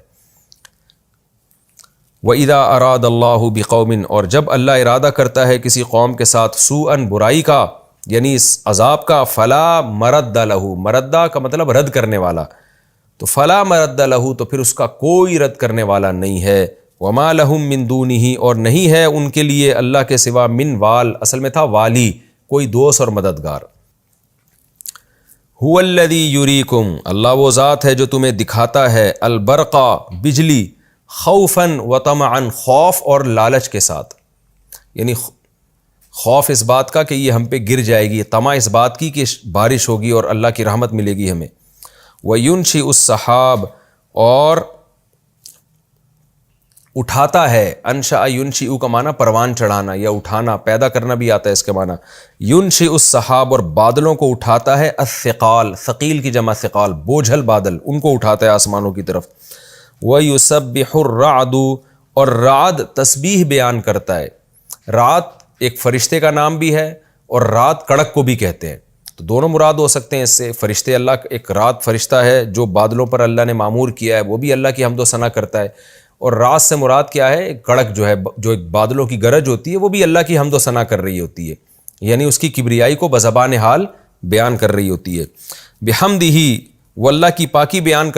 وَإِذَا أَرَادَ اللَّهُ بِقَوْمٍ اور جب اللہ ارادہ کرتا ہے کسی قوم کے ساتھ، سوءً برائی کا یعنی اس عذاب کا، فلا مرد لہ، مردہ کا مطلب رد کرنے والا، تو فلا مرد لہ تو پھر اس کا کوئی رد کرنے والا نہیں ہے. وما لہم من دونہ اور نہیں ہے ان کے لیے اللہ کے سوا، من وال اصل میں تھا والی، کوئی دوست اور مددگار. هو الذی یریکم اللہ وہ ذات ہے جو تمہیں دکھاتا ہے، البرقا بجلی، خوفاً و طمعاً خوف اور لالچ کے ساتھ، یعنی خوف اس بات کا کہ یہ ہم پہ گر جائے گی، طمع اس بات کی کہ بارش ہوگی اور اللہ کی رحمت ملے گی ہمیں. وَيُنْشِئُ السَّحَابَ اور اٹھاتا ہے، انشاء ينشئ کا معنی پروان چڑھانا یا اٹھانا، پیدا کرنا بھی آتا ہے اس کے معنی. ينشئ السحاب اور بادلوں کو اٹھاتا ہے، الثقال ثقیل کی جمع ثقال، بوجھل بادل، ان کو اٹھاتا ہے آسمانوں کی طرف. وَيُسَبِّحُ الرَّعْدُ اور رعد تسبیح بیان کرتا ہے. رعد ایک فرشتے کا نام بھی ہے اور رات کڑک کو بھی کہتے ہیں، تو دونوں مراد ہو سکتے ہیں اس سے. فرشتے اللہ ایک رات فرشتہ ہے جو بادلوں پر اللہ نے معمور کیا ہے، وہ بھی اللہ کی حمد و ثنا کرتا ہے. اور رات سے مراد کیا ہے؟ کڑک جو ہے، جو ایک بادلوں کی گرج ہوتی ہے، وہ بھی اللہ کی حمد و ثنا کر رہی ہوتی ہے، یعنی اس کی کبریائی کو بزبان حال بیان کر رہی ہوتی ہے. بحمدہ وہ اللہ کی پاکی بیان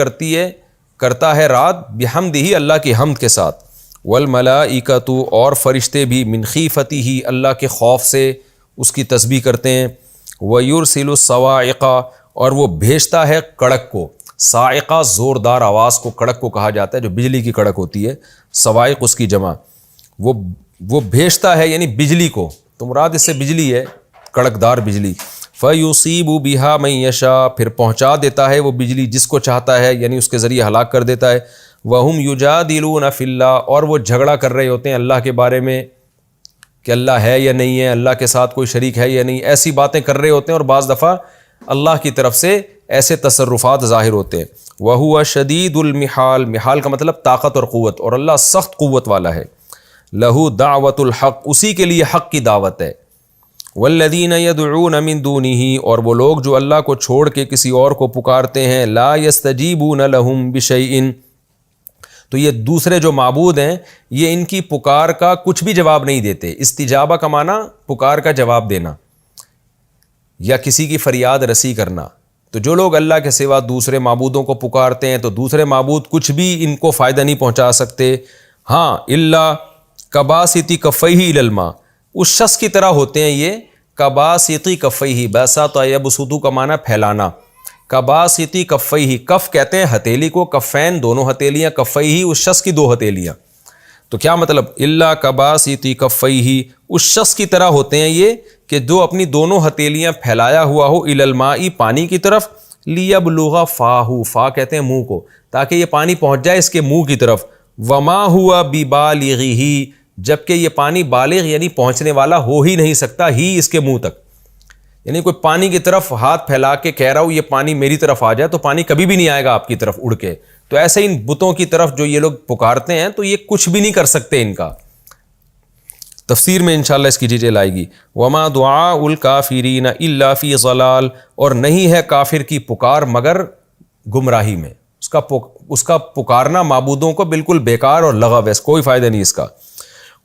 کرتا ہے رات، بحمدہ اللہ کی حمد کے ساتھ. والملائکۃ اور فرشتے بھی، من خیفتہ اللہ کے خوف سے اس کی تسبیح کرتے ہیں. ویرسل الصواعق اور وہ بھیجتا ہے کڑک کو. صاعقہ زوردار آواز کو کڑک کو کہا جاتا ہے، جو بجلی کی کڑک ہوتی ہے. صواعق اس کی جمع. وہ بھیجتا ہے یعنی بجلی کو، تو مراد اس سے بجلی ہے، کڑکدار بجلی. فیصیب بہا من یشاء پھر پہنچا دیتا ہے وہ بجلی جس کو چاہتا ہے، یعنی اس کے ذریعے ہلاک کر دیتا ہے. وَهُمْ يُجَادِلُونَ فِي اللَّهِ اور وہ جھگڑا کر رہے ہوتے ہیں اللہ کے بارے میں کہ اللہ ہے یا نہیں ہے، اللہ کے ساتھ کوئی شریک ہے یا نہیں، ایسی باتیں کر رہے ہوتے ہیں. اور بعض دفعہ اللہ کی طرف سے ایسے تصرفات ظاہر ہوتے ہیں. وَهُوَ شَدِيدُ الْمِحَالِ محال کا مطلب طاقت اور قوت، اور اللہ سخت قوت والا ہے. لَهُ دعوت الحق اسی کے لیے حق کی دعوت ہے. وَالَّذِينَ يَدْعُونَ مِن دُونِهِ اور وہ لوگ جو اللہ کو چھوڑ کے کسی اور کو پکارتے ہیں، لَا يَسْتَجِيبُونَ لَهُم بِشَيْءٍ تو یہ دوسرے جو معبود ہیں یہ ان کی پکار کا کچھ بھی جواب نہیں دیتے. استجابہ کا معنی پکار کا جواب دینا یا کسی کی فریاد رسی کرنا. تو جو لوگ اللہ کے سوا دوسرے معبودوں کو پکارتے ہیں تو دوسرے معبود کچھ بھی ان کو فائدہ نہیں پہنچا سکتے. ہاں الا کباسطی کفیہ الی الماء اس شخص کی طرح ہوتے ہیں یہ، کباسطی کفیہ، بساط یبسط کا معنی پھیلانا. کباسطی کفیہ، کف کہتے ہیں ہتھیلی کو، کفین دونوں ہتھیلیاں، کفیہ اس شخص کی دو ہتھیلیاں. تو کیا مطلب؟ الا کباسطی کفیہ اس شخص کی طرح ہوتے ہیں یہ کہ جو اپنی دونوں ہتھیلیاں پھیلایا ہوا ہو الی الماء پانی کی طرف، لیبلغ فاہ، فا کہتے ہیں منہ کو، تاکہ یہ پانی پہنچ جائے اس کے منہ کی طرف، وما ہوا ببالغہ، جبکہ یہ پانی بالغ یعنی پہنچنے والا ہو ہی نہیں سکتا ہی اس کے منہ تک، یعنی کوئی پانی کی طرف ہاتھ پھیلا کے کہہ رہا ہوں یہ پانی میری طرف آ جائے تو پانی کبھی بھی نہیں آئے گا آپ کی طرف اڑ کے. تو ایسے ان بتوں کی طرف جو یہ لوگ پکارتے ہیں تو یہ کچھ بھی نہیں کر سکتے ان کا. تفسیر میں انشاءاللہ اس کی ڈیٹیل آئے گی. وما دعاء الکافرین الا فی ضلال، اور نہیں ہے کافر کی پکار مگر گمراہی میں، اس کا پکارنا معبودوں کو بالکل بیکار اور لغو ہے، کوئی فائدہ نہیں اس کا.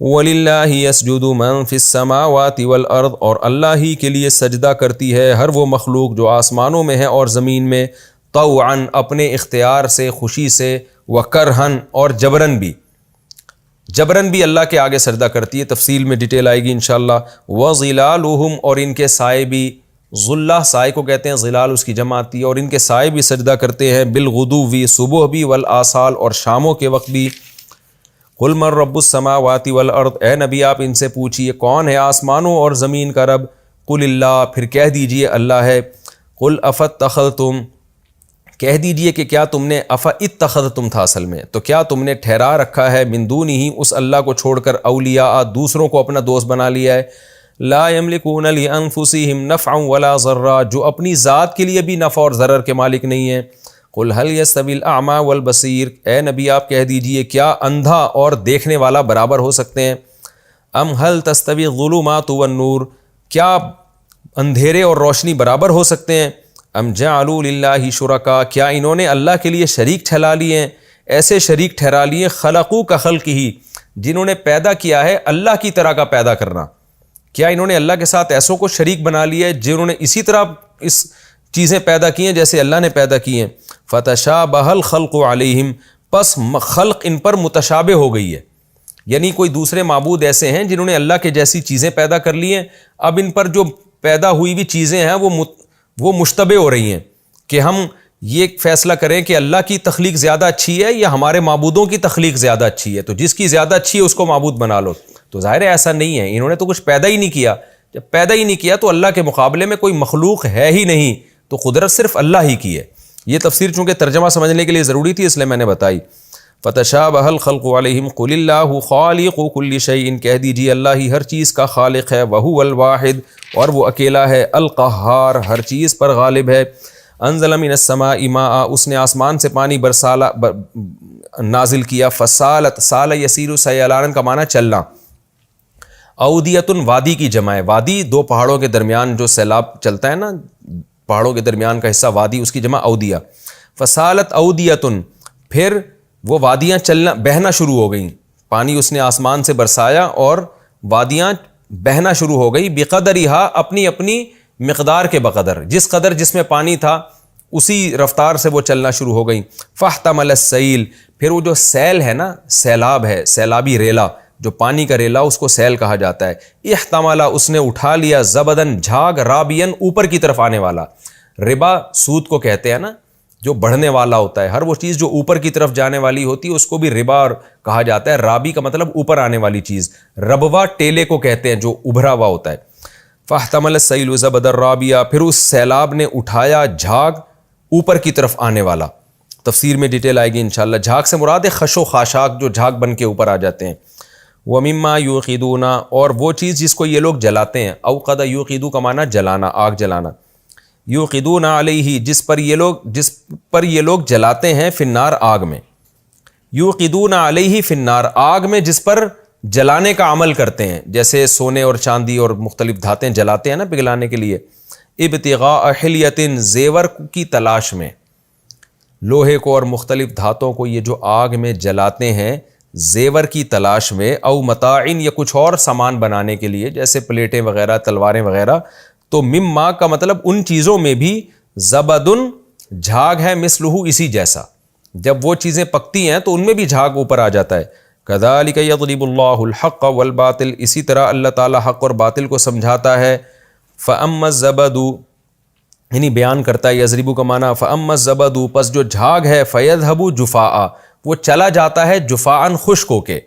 وَلِلَّهِ يَسْجُدُ مَن فِي السَّمَاوَاتِ وَالْأَرْضِ، اور اللہ ہی کے لیے سجدہ کرتی ہے ہر وہ مخلوق جو آسمانوں میں ہے اور زمین میں، طوعاً اپنے اختیار سے، خوشی سے، وَكَرْهًا اور جبرن بھی اللہ کے آگے سجدہ کرتی ہے. تفصیل میں ڈیٹیل آئے گی انشاءاللہ. وَظِلَالُهُمْ اور ان کے سائے بھی، ظلہ سائے کو کہتے ہیں، ظلال اس کی جمع آتی ہے، اور ان کے سائے بھی سجدہ کرتے ہیں، بالغدو صبح بھی، والآصال اور شاموں کے وقت بھی. قل من رب السماوات والارض، اے نبی آپ ان سے پوچھئے کون ہے آسمانوں اور زمین کا رب. قل اللہ، پھر کہہ دیجئے اللہ ہے. قل افاتخذتم، کہہ دیجئے کہ کیا تم نے، افاتخذتم تھا اصل میں، تو کیا تم نے ٹھہرا رکھا ہے، من دونہ اس اللہ کو چھوڑ کر، اولیاء دوسروں کو اپنا دوست بنا لیا ہے. لا یملکون لانفسہم نفعا ولا ضرا، جو اپنی ذات کے لیے بھی نفع اور ضرر کے مالک نہیں ہیں. قل هل يستوي الاعمى والبصير، اے نبی آپ کہہ دیجئے کیا اندھا اور دیکھنے والا برابر ہو سکتے ہیں. ام هل تستوي الظلمات والنور، کیا اندھیرے اور روشنی برابر ہو سکتے ہیں. ام جعلوا للہ شرکاء، کیا انہوں نے اللہ کے لیے شریک ٹھہرا لیے ہیں، ایسے شریک ٹھہرا لیے، خلقوا کخلقہ، جنہوں نے پیدا کیا ہے اللہ کی طرح کا پیدا کرنا. کیا انہوں نے اللہ کے ساتھ ایسوں کو شریک بنا لیا ہے جنہوں نے اسی طرح اس چیزیں پیدا کی ہیں جیسے اللہ نے پیدا کی ہیں. فتشابہ الخلق علیہم، پس خلق ان پر متشابہ ہو گئی ہے، یعنی کوئی دوسرے معبود ایسے ہیں جنہوں نے اللہ کے جیسی چیزیں پیدا کر لی ہیں، اب ان پر جو پیدا ہوئی ہوئی چیزیں ہیں وہ مشتبہ ہو رہی ہیں کہ ہم یہ فیصلہ کریں کہ اللہ کی تخلیق زیادہ اچھی ہے یا ہمارے معبودوں کی تخلیق زیادہ اچھی ہے، تو جس کی زیادہ اچھی ہے اس کو معبود بنا لو. تو ظاہر ہے ایسا نہیں ہے، انہوں نے تو کچھ پیدا ہی نہیں کیا. جب پیدا ہی نہیں کیا تو اللہ کے مقابلے میں کوئی مخلوق ہے ہی نہیں، تو قدرت صرف اللہ ہی کی ہے. یہ تفسیر چونکہ ترجمہ سمجھنے کے لیے ضروری تھی اس لیے میں نے بتائی. فتشابہ الخلق علیہم قل اللہ خالق کل شیء، کہہ دیجیے اللہ ہی ہر چیز کا خالق ہے، وہو الواحد اور وہ اکیلا ہے، القہار ہر چیز پر غالب ہے. انزل من السماء ماء، اس نے آسمان سے پانی نازل کیا. فسالت، سال یسیر سیلان کا معنی چلنا. اودیۃ وادی کی جمع ہے، وادی دو پہاڑوں کے درمیان جو سیلاب چلتا ہے نا، پہاڑوں کے درمیان کا حصہ وادی، اس کی جمع اودیہ. فسالت اودیۃ، پھر وہ وادیاں چلنا بہنا شروع ہو گئیں، پانی اس نے آسمان سے برسایا اور وادیاں بہنا شروع ہو گئی. بقدرہا، اپنی اپنی مقدار کے بقدر، جس قدر جس میں پانی تھا اسی رفتار سے وہ چلنا شروع ہو گئیں. فاحتمل السیل، پھر وہ جو سیل ہے نا، سیلاب ہے، سیلابی ریلا، جو پانی کا ریلا اس کو سیل کہا جاتا ہے. احتمل، اس نے اٹھا لیا، زبدن جھاگ، رابین اوپر کی طرف آنے والا. ربا سود کو کہتے ہیں نا، جو بڑھنے والا ہوتا ہے، ہر وہ چیز جو اوپر کی طرف جانے والی ہوتی ہے اس کو بھی ربا کہا جاتا ہے. رابی کا مطلب اوپر آنے والی چیز، ربوا ٹیلے کو کہتے ہیں جو ابھرا ہوا ہوتا ہے. فاحتمل السیل زبد الرابیہ، پھر اس سیلاب نے اٹھایا جھاگ اوپر کی طرف آنے والا. تفسیر میں ڈیٹیل آئے گی انشاءاللہ. جھاگ سے مراد ہے خش و خاشاک جو جھاگ بن کے اوپر آ جاتے ہیں. وَمِمَّا يُوقِدُونَ، اور وہ چیز جس کو یہ لوگ جلاتے ہیں. اوقد یوقدو کا معنی جلانا، آگ جلانا. یوقدون علیہ، جس پر یہ لوگ جلاتے ہیں، فی النار، آگ میں. یوقدون علیہ فی النار، آگ میں جس پر جلانے کا عمل کرتے ہیں، جیسے سونے اور چاندی اور مختلف دھاتیں جلاتے ہیں نا پگھلانے کے لیے. ابتغاء حلیۃ، زیور کی تلاش میں. لوہے کو اور مختلف دھاتوں کو یہ جو آگ میں جلاتے ہیں زیور کی تلاش میں. او متاعن، یا کچھ اور سامان بنانے کے لیے جیسے پلیٹیں وغیرہ، تلواریں وغیرہ. تو مما کا مطلب ان چیزوں میں بھی، زبدن جھاگ ہے، مثلہ اسی جیسا. جب وہ چیزیں پکتی ہیں تو ان میں بھی جھاگ اوپر آ جاتا ہے. کذالک یضرب اللہ الحق والباطل، اسی طرح اللہ تعالیٰ حق اور باطل کو سمجھاتا ہے. فاما الزبد، یعنی بیان کرتا ہے یضرب کا معنی. فاما الزبد، پس جو جھاگ ہے، فیذهب جفاء، وہ چلا جاتا ہے جفاءً خشک ہو کے.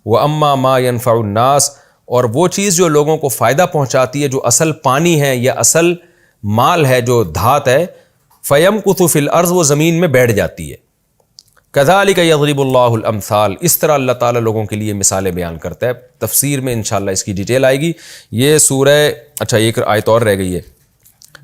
واما ما ينفع الناس، اور وہ چیز جو لوگوں کو فائدہ پہنچاتی ہے، جو اصل پانی ہے یا اصل مال ہے، جو دھات ہے، فَيَمْكُثُ فِي الْأَرْضِ، وہ زمین میں بیٹھ جاتی ہے۔ كَذَلِكَ يَضْرِبُ اللَّهُ الْأَمْثَالَ، اس طرح اللہ تعالیٰ لوگوں کے لیے مثالیں بیان کرتا ہے۔ تفسیر میں انشاءاللہ اس کی ڈیٹیل آئے گی۔ یہ سورہ، اچھا ایک آیت اور رہ گئی ہے،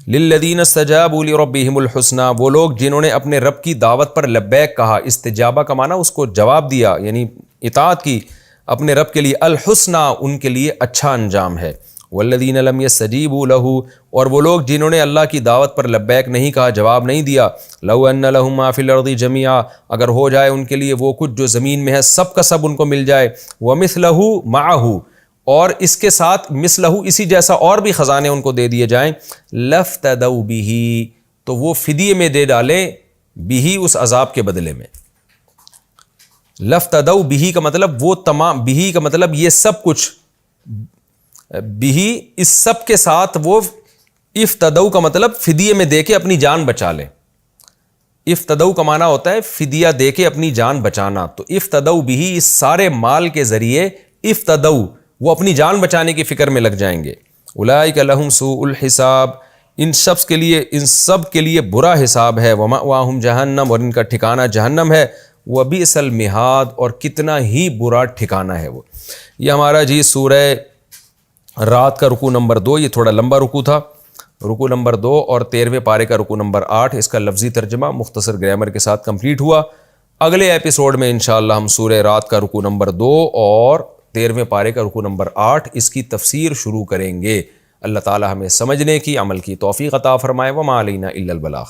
لِلَّذِينَ اسْتَجَابُوا لِرَبِّهِمُ الْحُسْنَى، وہ لوگ جنہوں نے اپنے رب کی دعوت پر لبیک کہا، استجابہ کا معنی اس کو جواب دیا، یعنی اطاعت کی اپنے رب کے لیے، الحسنى، ان کے لیے اچھا انجام ہے۔ والذین لم یستجیبوا لہ، اور وہ لوگ جنہوں نے اللہ کی دعوت پر لبیک نہیں کہا، جواب نہیں دیا، لو ان لہم ما فی الارض جميعا، اگر ہو جائے ان کے لیے وہ کچھ جو زمین میں ہے سب کا سب ان کو مل جائے، ومثلہ معہ، اور اس کے ساتھ مثلہ اسی جیسا اور بھی خزانے ان کو دے دیے جائیں، لفتدوا بہ، تو وہ فدیے میں دے ڈالیں، بہ اس عذاب کے بدلے میں۔ لفتدوا بہ کا مطلب وہ تمام، بہ کا مطلب یہ سب کچھ، بہ اس سب کے ساتھ، وہ افتدوا کا مطلب فدیے میں دے کے اپنی جان بچا لیں۔ افتدوا کا معنی ہوتا ہے فدیہ دے کے اپنی جان بچانا، تو افتدوا بہ اس سارے مال کے ذریعے، افتدوا وہ اپنی جان بچانے کی فکر میں لگ جائیں گے۔ اولئک لہم سوء الحساب، ان سب کے لیے برا حساب ہے، ومأواہم جہنم، اور ان کا ٹھکانہ جہنم ہے، وبئس المہاد، اور کتنا ہی برا ٹھکانہ ہے وہ۔ یہ ہمارا جی سورہ رات کا رکوع نمبر 2، یہ تھوڑا لمبا رکوع تھا، رکوع نمبر 2 اور 13ویں پارے کا رکوع نمبر 8، اس کا لفظی ترجمہ مختصر گرامر کے ساتھ کمپلیٹ ہوا۔ اگلے ایپیسوڈ میں انشاءاللہ ہم سورہ رات کا رکوع نمبر 2 اور 13ویں پارے کا رکوع نمبر 8 اس کی تفسیر شروع کریں گے۔ اللہ تعالی ہمیں سمجھنے کی، عمل کی توفیق عطا فرمائے۔ وما علینا الا البلاغ۔